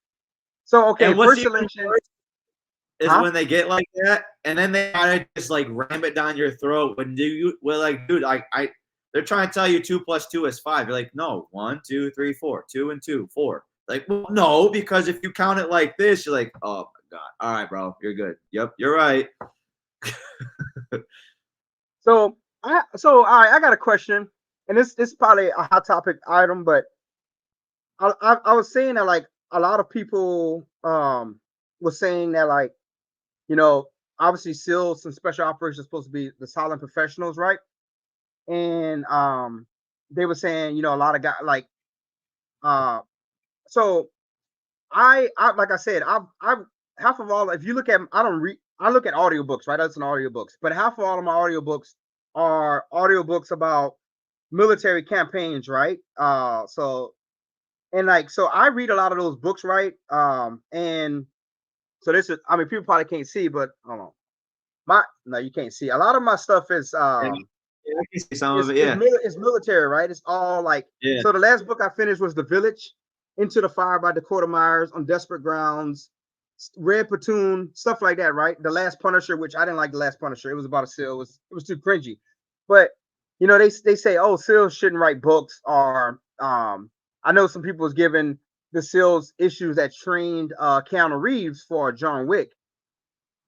So okay, And what's first even selection, worse is huh? when they get like that, and then they kind of just like ram it down your throat. Well, like, dude, they're trying to tell you 2 + 2 is 5. You're like, no, 1, 2, 3, 4, 2 and 2, 4. Like, well, no, because if you count it like this, you're like, oh my god, all right, bro, you're good. Yep, you're right. So all right, I got a question, and this is probably a hot topic item, but I was saying that like a lot of people was saying that like you know obviously SEALs and special operations are supposed to be the silent professionals, right? And they were saying a lot of guys like uh so I like I said I've half of all, if you look at, I don't read, I look at audiobooks, right? That's an audiobooks, but half of all of my audiobooks are audiobooks about military campaigns, right? So I read a lot of those books, right? And so this is, I mean, people probably can't see, but hold on. My No, you can't see. A lot of my stuff is Yeah, I can see some of it. it's Yeah, it's military, right? It's all like, yeah. so the last book I finished was The Village, Into the Fire by Dakota Myers, On Desperate Grounds, Red Platoon, stuff like that, right? The Last Punisher, which I didn't like. The Last Punisher, it was about a SEAL. It was too cringy. But they say, oh, SEALs shouldn't write books, or I know some people was giving the SEALs issues that trained Keanu Reeves for John Wick.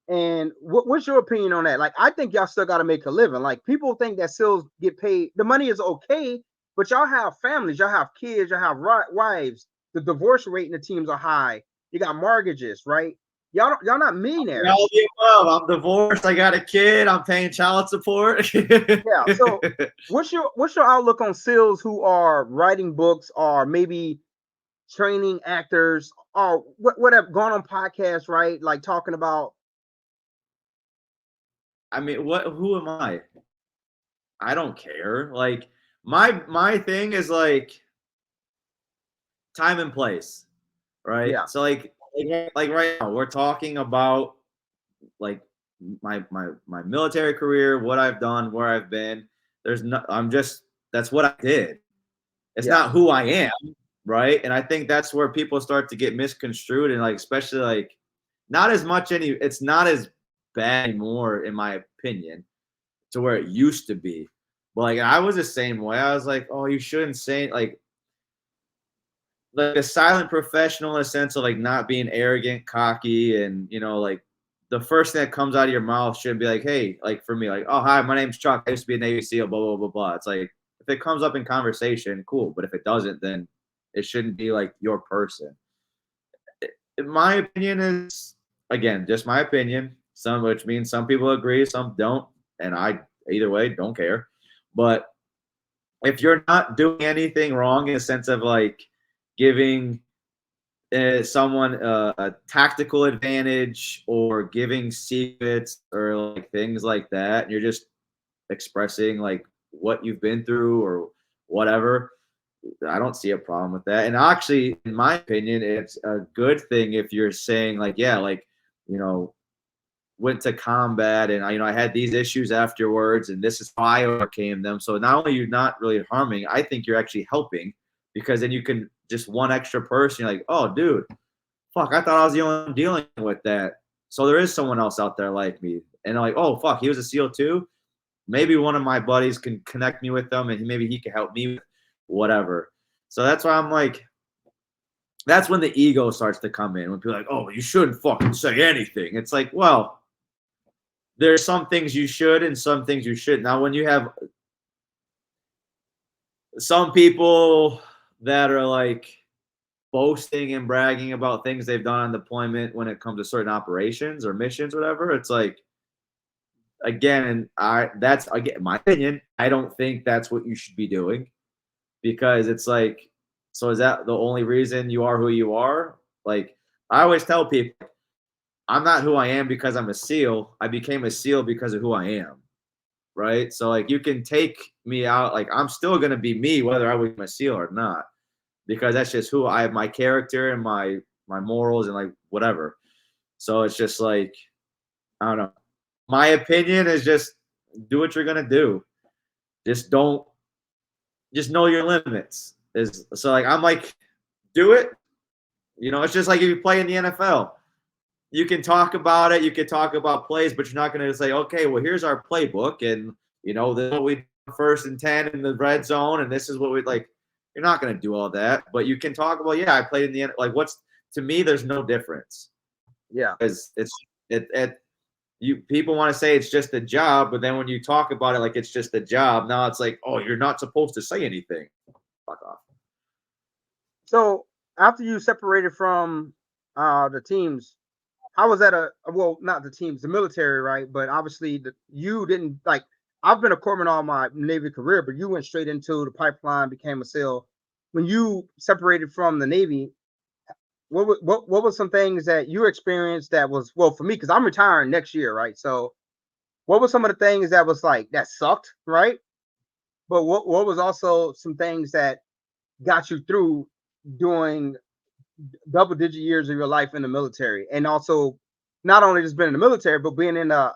And what's your opinion on that? Like, I think y'all still got to make a living. Like, people think that SEALs get paid. The money is okay, but y'all have families, y'all have kids, y'all have wives. The divorce rate in the teams are high. You got mortgages, right? Y'all not All of millionaires. the above. I'm divorced. I got a kid. I'm paying child support. Yeah. So, what's your outlook on SEALs who are writing books, or maybe training actors, or whatever, going on podcasts, right? Like talking about. I mean, who am I? I don't care. Like my thing is like time and place, right? Yeah, So like right now we're talking about like my military career, what I've done, where I've been. There's no I'm just that's what I did. It's yeah, not who I am, right? And I think that's where people start to get misconstrued and like especially like not as much it's not as bad anymore in my opinion to where it used to be. But like I was the same way. I was like, oh, you shouldn't say like a silent professional in a sense of like not being arrogant, cocky, and like the first thing that comes out of your mouth shouldn't be like, hey, like for me, like, oh hi, my name's Chuck. I used to be a Navy SEAL, blah blah blah blah. It's like if it comes up in conversation, cool. But if it doesn't, then it shouldn't be like your person. My opinion is again just my opinion. Some which means some people agree, some don't, and I either way don't care. But if you're not doing anything wrong in a sense of like giving someone a tactical advantage or giving secrets or like things like that, and you're just expressing like what you've been through or whatever, I don't see a problem with that. And actually, in my opinion, it's a good thing if you're saying like, yeah, like, you know, went to combat and I had these issues afterwards and this is how I overcame them. So not only you're not really harming, I think you're actually helping because then you can just one extra person, you're like, oh dude, fuck, I thought I was the only one dealing with that. So there is someone else out there like me. And I'm like, oh fuck, he was a SEAL too. Maybe one of my buddies can connect me with them and maybe he can help me with whatever. So that's why I'm like, that's when the ego starts to come in. When people are like, oh, you shouldn't fucking say anything. It's like, well, there's some things you should and some things you shouldn't. Now, when you have some people that are like boasting and bragging about things they've done on deployment when it comes to certain operations or missions, or whatever, it's like, again, that's again my opinion. I don't think that's what you should be doing because it's like, so is that the only reason you are who you are? Like, I always tell people, I'm not who I am because I'm a SEAL. I became a SEAL because of who I am. Right. So like you can take me out, like I'm still gonna be me whether I was a SEAL or not, because that's just who I have, my character and my morals and like whatever. So it's just like, I don't know. My opinion is just do what you're gonna do. Just don't just know your limits. Is so like I'm like, do it. It's just like if you play in the NFL. You can talk about it, you can talk about plays, but you're not going to say, okay, well, here's our playbook, and this is what we do first and 10 in the red zone, and this is what we like. You're not going to do all that, but you can talk about, yeah, I played in the like. What's to me, there's no difference yeah. because you people want to say it's just a job, but then when you talk about it like it's just a job, now it's like, oh, you're not supposed to say anything. Fuck off. So after you separated from the teams, how was that well, not the teams, the military, right? But obviously you didn't like I've been a corpsman all my Navy career, but you went straight into the pipeline, became a SEAL. When you separated from the Navy, what was some things that you experienced that was well for me because I'm retiring next year, right? So what were some of the things that was like that sucked, right? But what was also some things that got you through doing double digit years of your life in the military, and also not only just being in the military, but being a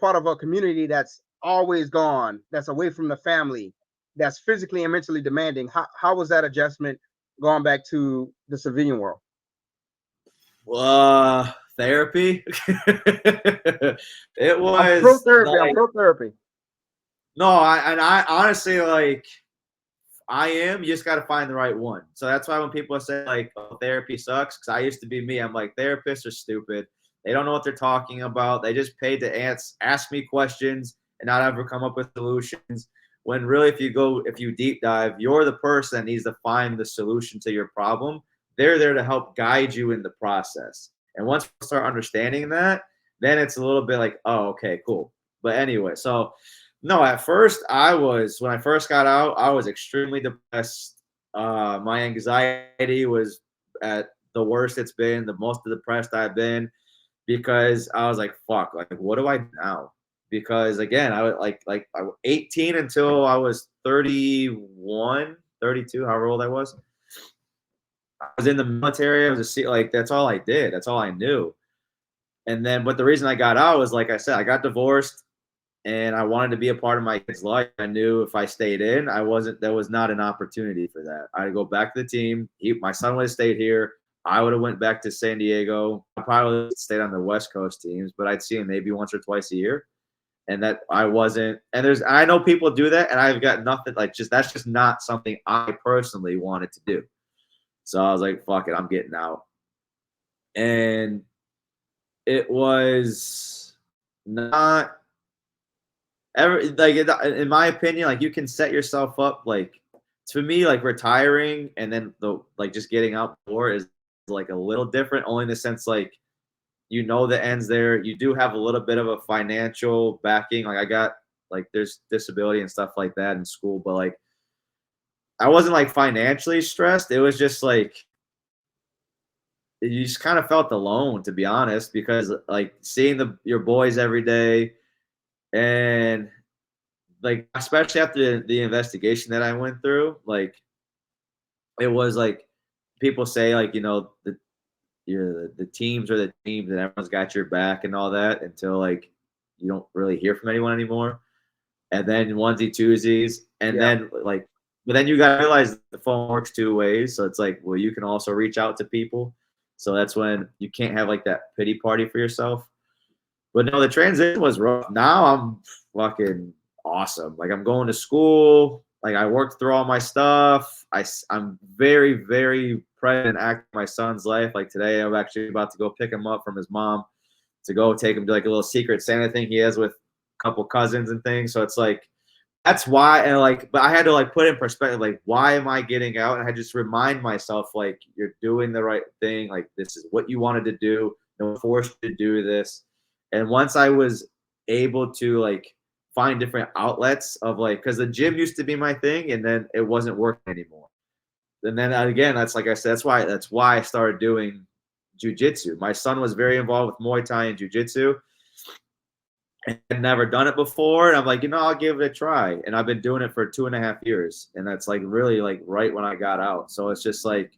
part of a community that's always gone, that's away from the family, that's physically and mentally demanding. How was that adjustment going back to the civilian world? Therapy. It I'm pro was therapy. I'm like pro therapy. no, I honestly like I am. You just got to find the right one. So that's why when people say like, oh, therapy sucks, because I used to be me. I'm like, therapists are stupid. They don't know what they're talking about. They just paid to ask me questions and not ever come up with solutions. When really, if you deep dive, you're the person that needs to find the solution to your problem. They're there to help guide you in the process. And once you start understanding that, then it's a little bit like, oh, okay, cool. But anyway, so no, at first when I first got out, I was extremely depressed. My anxiety was at the worst it's been, the most depressed I've been, because I was like, fuck, like, what do I do now? because again, I was I was 18 until I was 31, 32, however old I was. I was in the military. I was a like that's all I did. That's all I knew. And then, but the reason I got out was, like I said, I got divorced, and I wanted to be a part of my kid's life. I knew if I stayed in, I wasn't. There was not an opportunity for that. I'd go back to the team. My son would have stayed here. I would have went back to San Diego. I probably stayed on the West Coast teams, but I'd see him maybe once or twice a year. And that I wasn't. And I know people do that, and I've got nothing like that's just not something I personally wanted to do. So I was like, fuck it, I'm getting out. And it was not ever like in my opinion, like you can set yourself up like to me, like retiring and then the like just getting out the door is like a little different, only in the sense like the ends there. You do have a little bit of a financial backing. Like I got like there's disability and stuff like that in school, but like I wasn't like financially stressed. It was just like you just kind of felt alone, to be honest, because like seeing your boys every day, and like especially after the investigation that I went through, like it was like people say like the teams are the teams and everyone's got your back and all that until like you don't really hear from anyone anymore, and then onesie twosies, and Yeah. then like but then you gotta realize the phone works two ways, so it's like well you can also reach out to people, so that's when you can't have like that pity party for yourself. But no, the transition was rough. Now I'm fucking awesome. Like I'm going to school. Like I worked through all my stuff. I'm very, very present, active in my son's life. Like today, I'm actually about to go pick him up from his mom to go take him to like a little secret Santa thing he has with a couple cousins and things. So it's like that's why, and like, but I had to like put in perspective, like, why am I getting out? And I just remind myself, like, you're doing the right thing. Like, this is what you wanted to do. No one forced you to do this. And once I was able to like find different outlets of like, because the gym used to be my thing, and then it wasn't working anymore. And then again, that's like I said, that's why I started doing jujitsu. My son was very involved with Muay Thai and jujitsu, and I'd never done it before. And I'm like, I'll give it a try. And I've been doing it for 2.5 years. And that's like really like right when I got out. So it's just like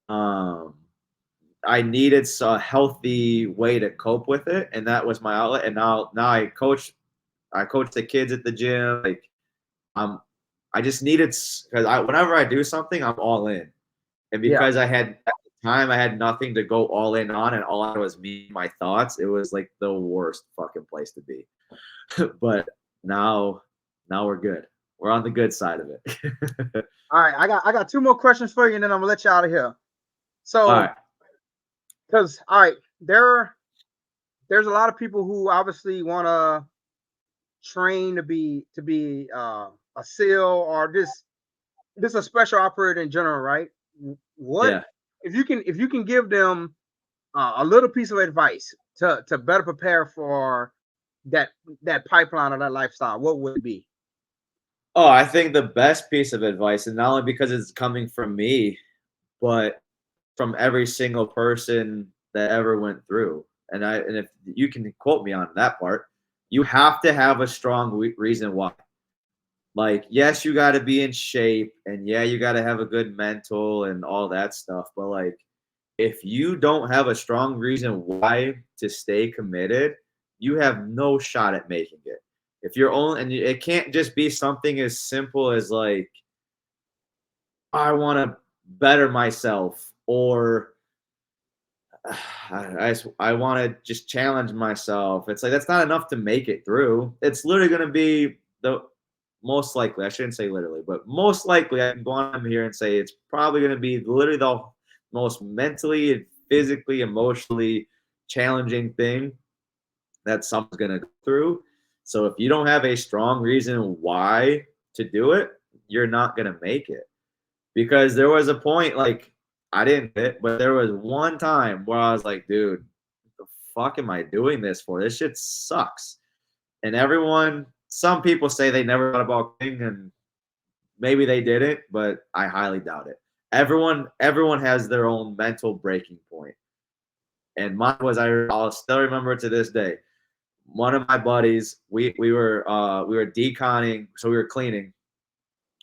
I needed a healthy way to cope with it. And that was my outlet. And now I coach the kids at the gym. Like I just needed because whenever I do something, I'm all in. And Yeah. because I had at the time I had nothing to go all in on, and all I was me, my thoughts, it was like the worst fucking place to be. But now we're good. We're on the good side of it. All right. I got two more questions for you, and then I'm gonna let you out of here. All So, right. because all right, there's a lot of people who obviously want to train to be a SEAL or this a special operator in general, right? What Yeah. if you can give them a little piece of advice to better prepare for that pipeline or that lifestyle? What would it be? Oh, I think the best piece of advice, and not only because it's coming from me, but from every single person that ever went through. And if you can quote me on that part, you have to have a strong reason why. Like, yes, you got to be in shape, and yeah, you got to have a good mental and all that stuff. But like, if you don't have a strong reason why to stay committed, you have no shot at making it. If you're only, and it can't just be something as simple as like, I want to better myself, or I want to just challenge myself. It's like that's not enough to make it through. It's literally going to be the most likely. I shouldn't say literally, but most likely, I can go on here and say it's probably going to be literally the most mentally and physically, emotionally challenging thing that someone's going to go through. So if you don't have a strong reason why to do it, you're not going to make it. Because there was a point like I didn't hit, but there was one time where I was like, dude, what the fuck am I doing this for? This shit sucks. And some people say they never thought about quitting, and maybe they didn't, but I highly doubt it. Everyone has their own mental breaking point. And mine was, I'll still remember it to this day. one of my buddies, we were deconning, so we were cleaning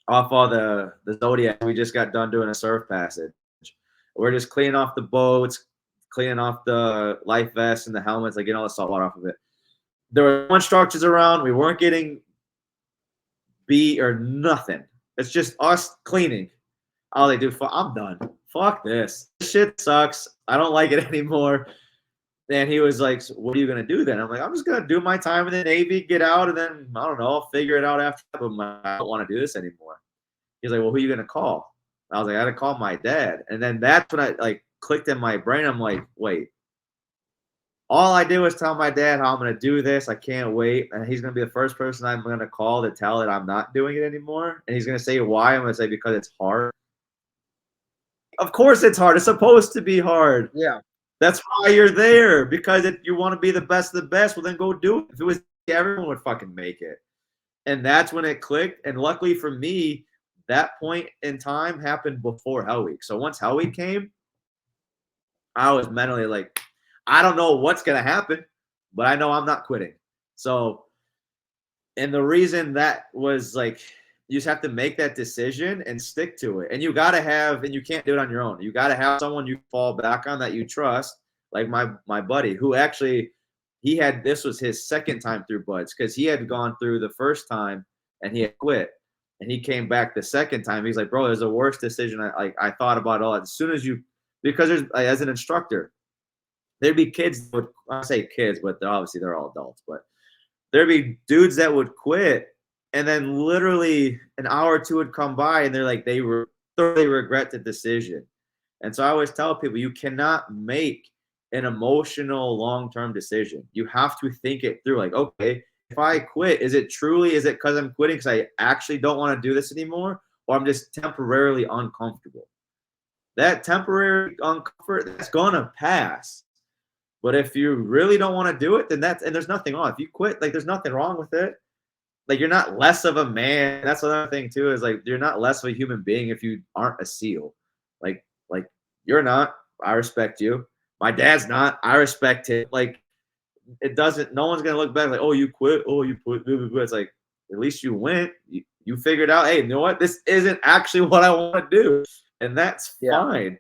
off all the Zodiac. We just got done doing a surf passage. We're just cleaning off the boats, cleaning off the life vests and the helmets, like getting all the salt water off of it. There were no instructors around. We weren't getting beat or nothing. It's just us cleaning. I was like, dude, I'm done. Fuck this. This shit sucks. I don't like it anymore. And he was like, so what are you going to do then? I'm like, I'm just going to do my time in the Navy, get out, and then, I don't know, I'll figure it out after that. But I don't want to do this anymore. He's like, well, who are you going to call? I was like, I got to call my dad. And then that's when I like clicked in my brain. I'm like, wait. All I did was tell my dad how I'm going to do this. I can't wait. And he's going to be the first person I'm going to call to tell that I'm not doing it anymore. And he's going to say why. I'm going to say because it's hard. Of course it's hard. It's supposed to be hard. Yeah. That's why you're there, because if you want to be the best of the best, well, then go do it. If it was everyone would fucking make it. And that's when it clicked. And luckily for me, that point in time happened before Hell Week. So once Hell Week came, I was mentally like, I don't know what's going to happen, but I know I'm not quitting. So, and the reason that was like, you just have to make that decision and stick to it. And you got to have, and you can't do it on your own. You got to have someone you fall back on that you trust, like my buddy, who actually, this was his second time through Buds, because he had gone through the first time and he had quit. And he came back the second time. He's like, bro, there's the worst decision I thought about all. As soon as you, because there's, as an instructor, there'd be kids, I say kids, but obviously they're all adults, but there'd be dudes that would quit. And then literally an hour or two would come by and they're like, they thoroughly regret the decision. And so I always tell people, you cannot make an emotional long-term decision. You have to think it through. Like, okay, if I quit, is it because I'm quitting because I actually don't want to do this anymore? Or I'm just temporarily uncomfortable? That temporary uncomfort, that's going to pass. But if you really don't want to do it, then and there's nothing wrong. If you quit, like, there's nothing wrong with it. Like, you're not less of a man. That's another thing too, is like, you're not less of a human being if you aren't a SEAL. Like you're not. I respect you. My dad's not. I respect him. Like, it doesn't. No one's gonna look back like, oh, you quit. Oh, you quit. It's like, at least you went. You figured out. Hey, you know what? This isn't actually what I want to do, and that's fine.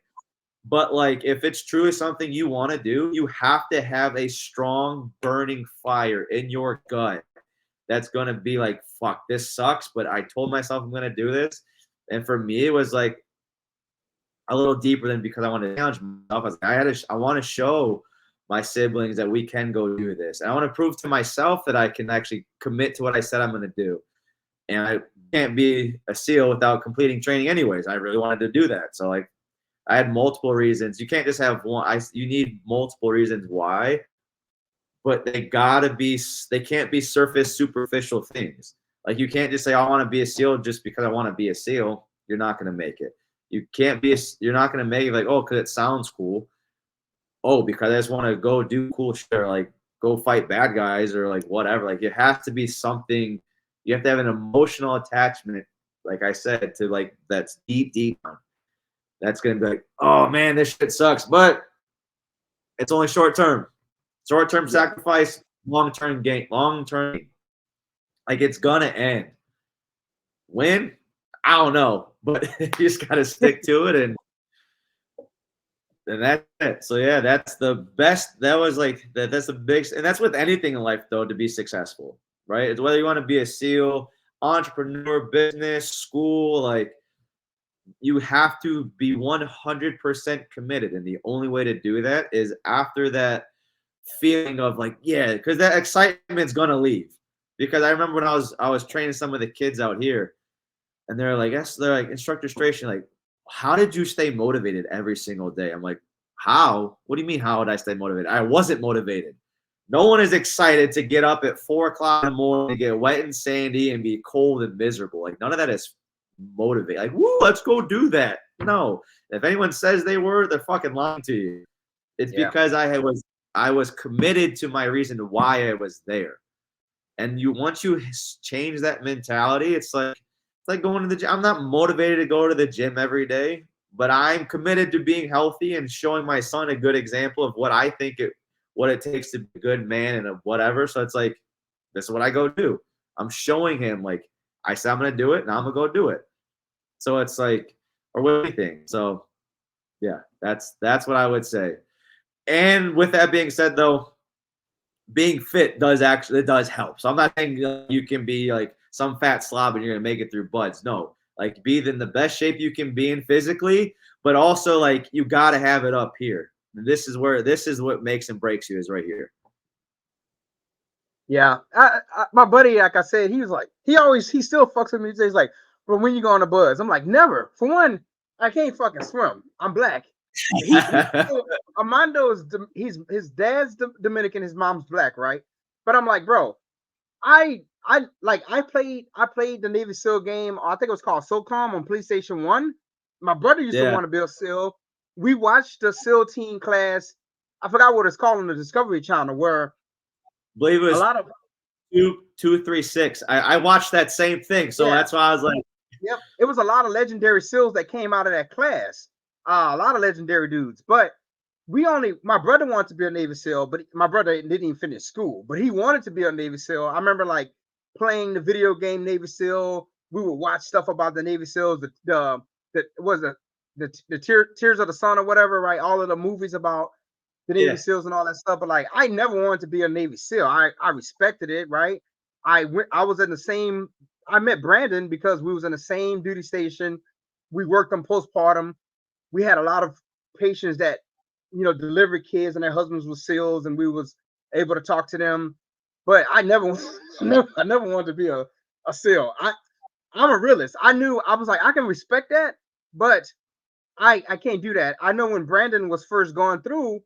But like, if it's truly something you want to do, you have to have a strong burning fire in your gut that's going to be like, fuck, this sucks, but I told myself I'm going to do this. And for me, it was like a little deeper than because I wanted to challenge myself. I was like, I want to show my siblings that we can go do this. And I want to prove to myself that I can actually commit to what I said I'm going to do. And I can't be a SEAL without completing training anyways. I really wanted to do that. So like, I had multiple reasons. You can't just have one. You need multiple reasons why. But they can't be surface superficial things. Like, you can't just say, I want to be a SEAL just because I want to be a SEAL. You're not going to make it. You're not going to make it like, oh, because it sounds cool. Oh, because I just want to go do cool shit, or like go fight bad guys, or like whatever. Like, it has to be something. You have to have an emotional attachment, like I said, to like that's deep down. That's going to be like, oh man, this shit sucks, but it's only short term. Short-term sacrifice, long-term gain. Long-term, like, it's gonna end. When? I don't know, but you just gotta stick to it, and that's it. So yeah, that's the best. That was like that's the big, and that's with anything in life though, to be successful, right? It's whether you want to be a SEAL, entrepreneur, business, school, like, you have to be 100% committed, and the only way to do that is after that feeling of like, yeah, because that excitement's gonna leave. Because I remember when I was training some of the kids out here, and they're like, Instructor Stration, like, how did you stay motivated every single day? I'm like, how? What do you mean, how would I stay motivated? I wasn't motivated. No one is excited to get up at 4 o'clock in the morning, to get wet and sandy and be cold and miserable. Like, none of that is motivated. Like, woo, let's go do that. No. If anyone says they were, they're fucking lying to you. It's because I was committed to my reason why I was there. And once you change that mentality, it's like going to the gym. I'm not motivated to go to the gym every day, but I'm committed to being healthy and showing my son a good example of what I think what it takes to be a good man and a whatever. So it's like, this is what I go do. I'm showing him, like, I said I'm gonna do it, and I'm gonna go do it. So it's like, or with anything. So yeah, that's what I would say. And with that being said, though, being fit does help. So I'm not saying you can be like some fat slob and you're gonna make it through buds. No, like be in the best shape you can be in physically, but also like you gotta have it up here. This is what makes and breaks you is right here. Yeah, my buddy, like I said, he was like, he still fucks with me. He's like, "But when you go on the buzz?" I'm like, "Never." For one, I can't fucking swim. I'm black. Armando is his dad's Dominican, his mom's black, right? But I'm like, bro, I played the Navy SEAL game. I think it was called SOCOM on PlayStation 1. My brother used to Yeah. want to be a SEAL. We watched the SEAL team class. I forgot what it's called on the Discovery Channel, where I believe it a was lot of 236. I watched that same thing, so that's why I was like, yep, it was a lot of legendary SEALs that came out of that class. A lot of legendary dudes. But my brother wanted to be a Navy SEAL, but my brother didn't even finish school, but he wanted to be a Navy SEAL. I remember like playing the video game Navy SEAL. We would watch stuff about the Navy SEALs, the Tears of the Sun or whatever, right? All of the movies about the Navy SEALs and all that stuff. But like, I never wanted to be a Navy SEAL. I respected it, right? I was in the same. I met Brandon because we was in the same duty station. We worked on postpartum. We had a lot of patients that delivered kids and their husbands were SEALs, and we was able to talk to them. But I never, I never wanted to be a SEAL. I'm a realist. I was like, I can respect that, but I can't do that. I know when Brandon was first going through,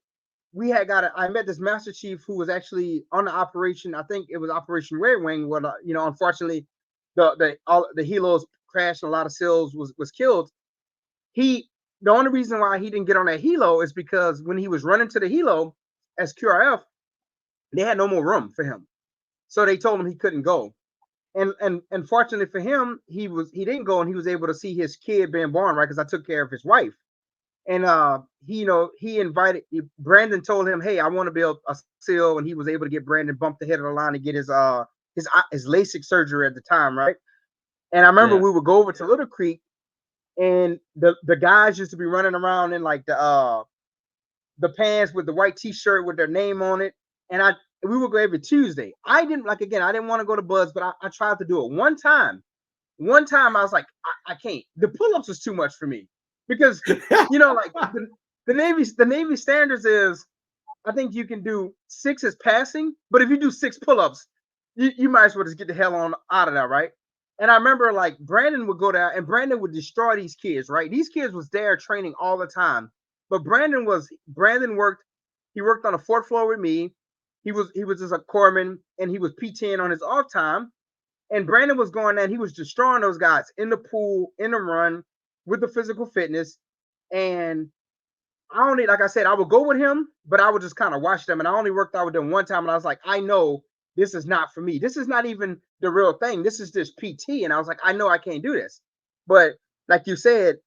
I met this Master Chief who was actually on the operation. I think it was Operation Red Wing. Where unfortunately, the helos crashed and a lot of SEALs was killed. The only reason why he didn't get on that helo is because when he was running to the helo as QRF, they had no more room for him, so they told him he couldn't go. And fortunately for him, he didn't go, and he was able to see his kid being born, right? Because I took care of his wife. And he invited Brandon, told him, "Hey, I want to be a SEAL," and he was able to get Brandon bumped ahead of the line to get his LASIK surgery at the time, right? And I remember we would go over to Little Creek, and the guys used to be running around in like the pants with the white T-shirt with their name on it, and we would go every Tuesday. I didn't want to go to Buzz, but I tried to do it one time. One time I was like, I can't. The pull-ups was too much for me because like the Navy standards is, I think you can do 6 as passing, but if you do 6 pull-ups, you might as well just get the hell on out of there, right? And I remember like Brandon would go there and Brandon would destroy these kids, right? These kids was there training all the time. But Brandon worked, he worked on the 4th floor with me. He was just a corpsman, and he was PTing on his off time. And Brandon was going there and he was destroying those guys in the pool, in the run, with the physical fitness. And like I said, I would go with him, but I would just kind of watch them. And I only worked out with them one time. And I was like, I know this is not for me. This is not even the real thing. This is just PT. And I was like, I know I can't do this. But like you said,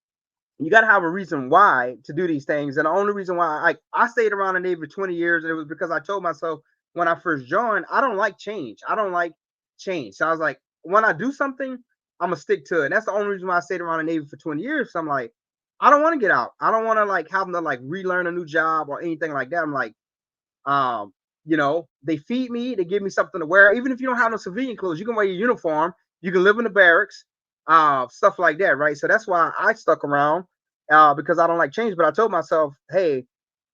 you got to have a reason why to do these things. And the only reason why I stayed around the Navy for 20 years, and it was because I told myself when I first joined, I don't like change. I don't like change. So I was like, when I do something, I'm going to stick to it. And that's the only reason why I stayed around the Navy for 20 years. So I'm like, I don't want to get out. I don't want to like have them to like relearn a new job or anything like that. I'm like, they feed me, they give me something to wear. Even if you don't have no civilian clothes, you can wear your uniform. You can live in the barracks, stuff like that, right? So that's why I stuck around, because I don't like change. But I told myself, hey,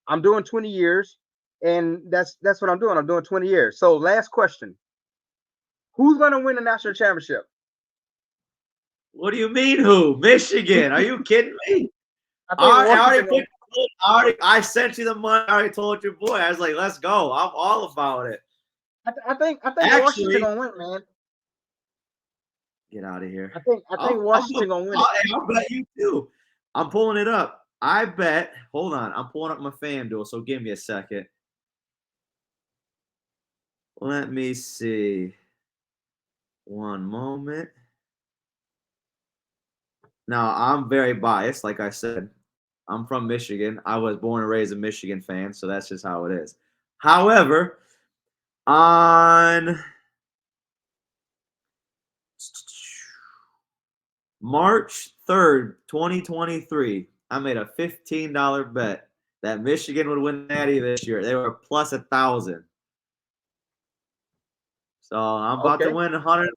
I'm doing 20 years, and that's what I'm doing. I'm doing 20 years. So last question: who's gonna win the national championship? What do you mean, who? Michigan? Are you kidding me? I think I sent you the money. I already told your boy. I was like, let's go. I'm all about it. I think Actually, Washington gonna win, man. Get out of here. I think Washington gonna win. I'll bet you too. I'm pulling it up. I bet. Hold on. I'm pulling up my FanDuel, so give me a second. Let me see. One moment. Now, I'm very biased, like I said. I'm from Michigan. I was born and raised a Michigan fan, so that's just how it is. However, on March 3rd, 2023, I made a $15 bet that Michigan would win Natty this year. They were plus 1,000. So I'm about to Okay. win 100.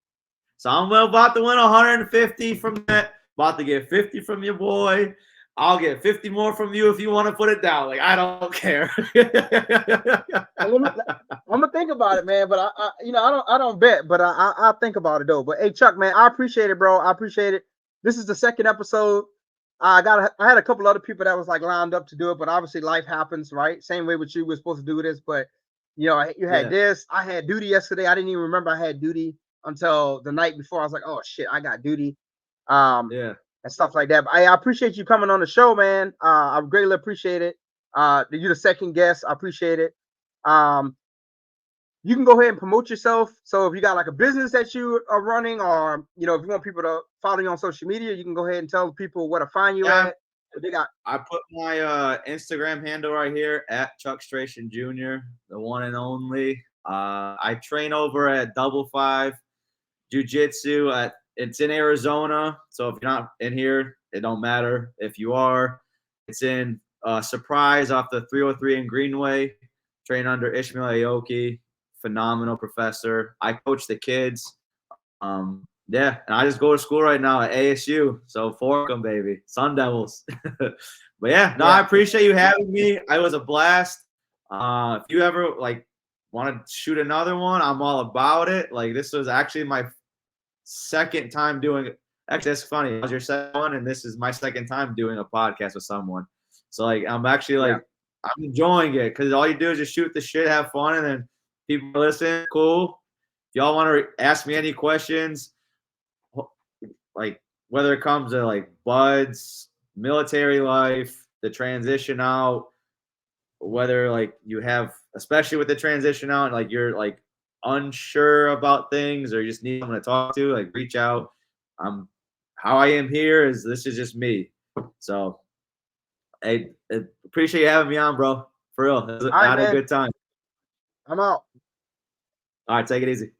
So I'm about to win 150 from that. About to get 50 from your boy. I'll get 50 more from you if you want to put it down. Like, I don't care. Well, I'm gonna think about it, man. But I don't bet, but I'll think about it though. But hey, Chuck, man, I appreciate it, bro. I appreciate it. This is the second episode. I had a couple other people that was like lined up to do it, but obviously life happens, right? Same way with you, we're supposed to do this, but you had Yeah. this. I had duty yesterday. I didn't even remember I had duty until the night before. I was like, oh shit, I got duty. Yeah. And stuff like that. But I appreciate you coming on the show, man. I greatly appreciate it. You're the second guest. I appreciate it. Um, you can go ahead and promote yourself. So if you got like a business that you are running, or if you want people to follow you on social media, you can go ahead and tell people where to find you Yeah. at. But they got I put my Instagram handle right here at Chuck Stration Jr., the one and only. I train over at Double Five Jiu-Jitsu. It's in Arizona, so if you're not in here, it don't matter. If you are, it's in Surprise off the 303 in Greenway. Train under Ishmael Aoki, phenomenal professor. I coach the kids. Yeah, and I just go to school right now at ASU. So fork 'em, baby, Sun Devils. But yeah, no, I appreciate you having me. It was a blast. If you ever like want to shoot another one, I'm all about it. Like this was actually my second time doing it. Actually, that's funny. It was your second one, and this is my second time doing a podcast with someone. So like, I'm actually like, I'm enjoying it because all you do is just shoot the shit, have fun, and then people listen. Cool. If y'all want to ask me any questions, like whether it comes to like buds, military life, the transition out, whether like you have, especially with the transition out, like you're like unsure about things or you just need someone to talk to, like reach out. How I am here is this is just me. So I appreciate you having me on, bro. For real. all I right, had a man. good time. I'm out. All right, take it easy.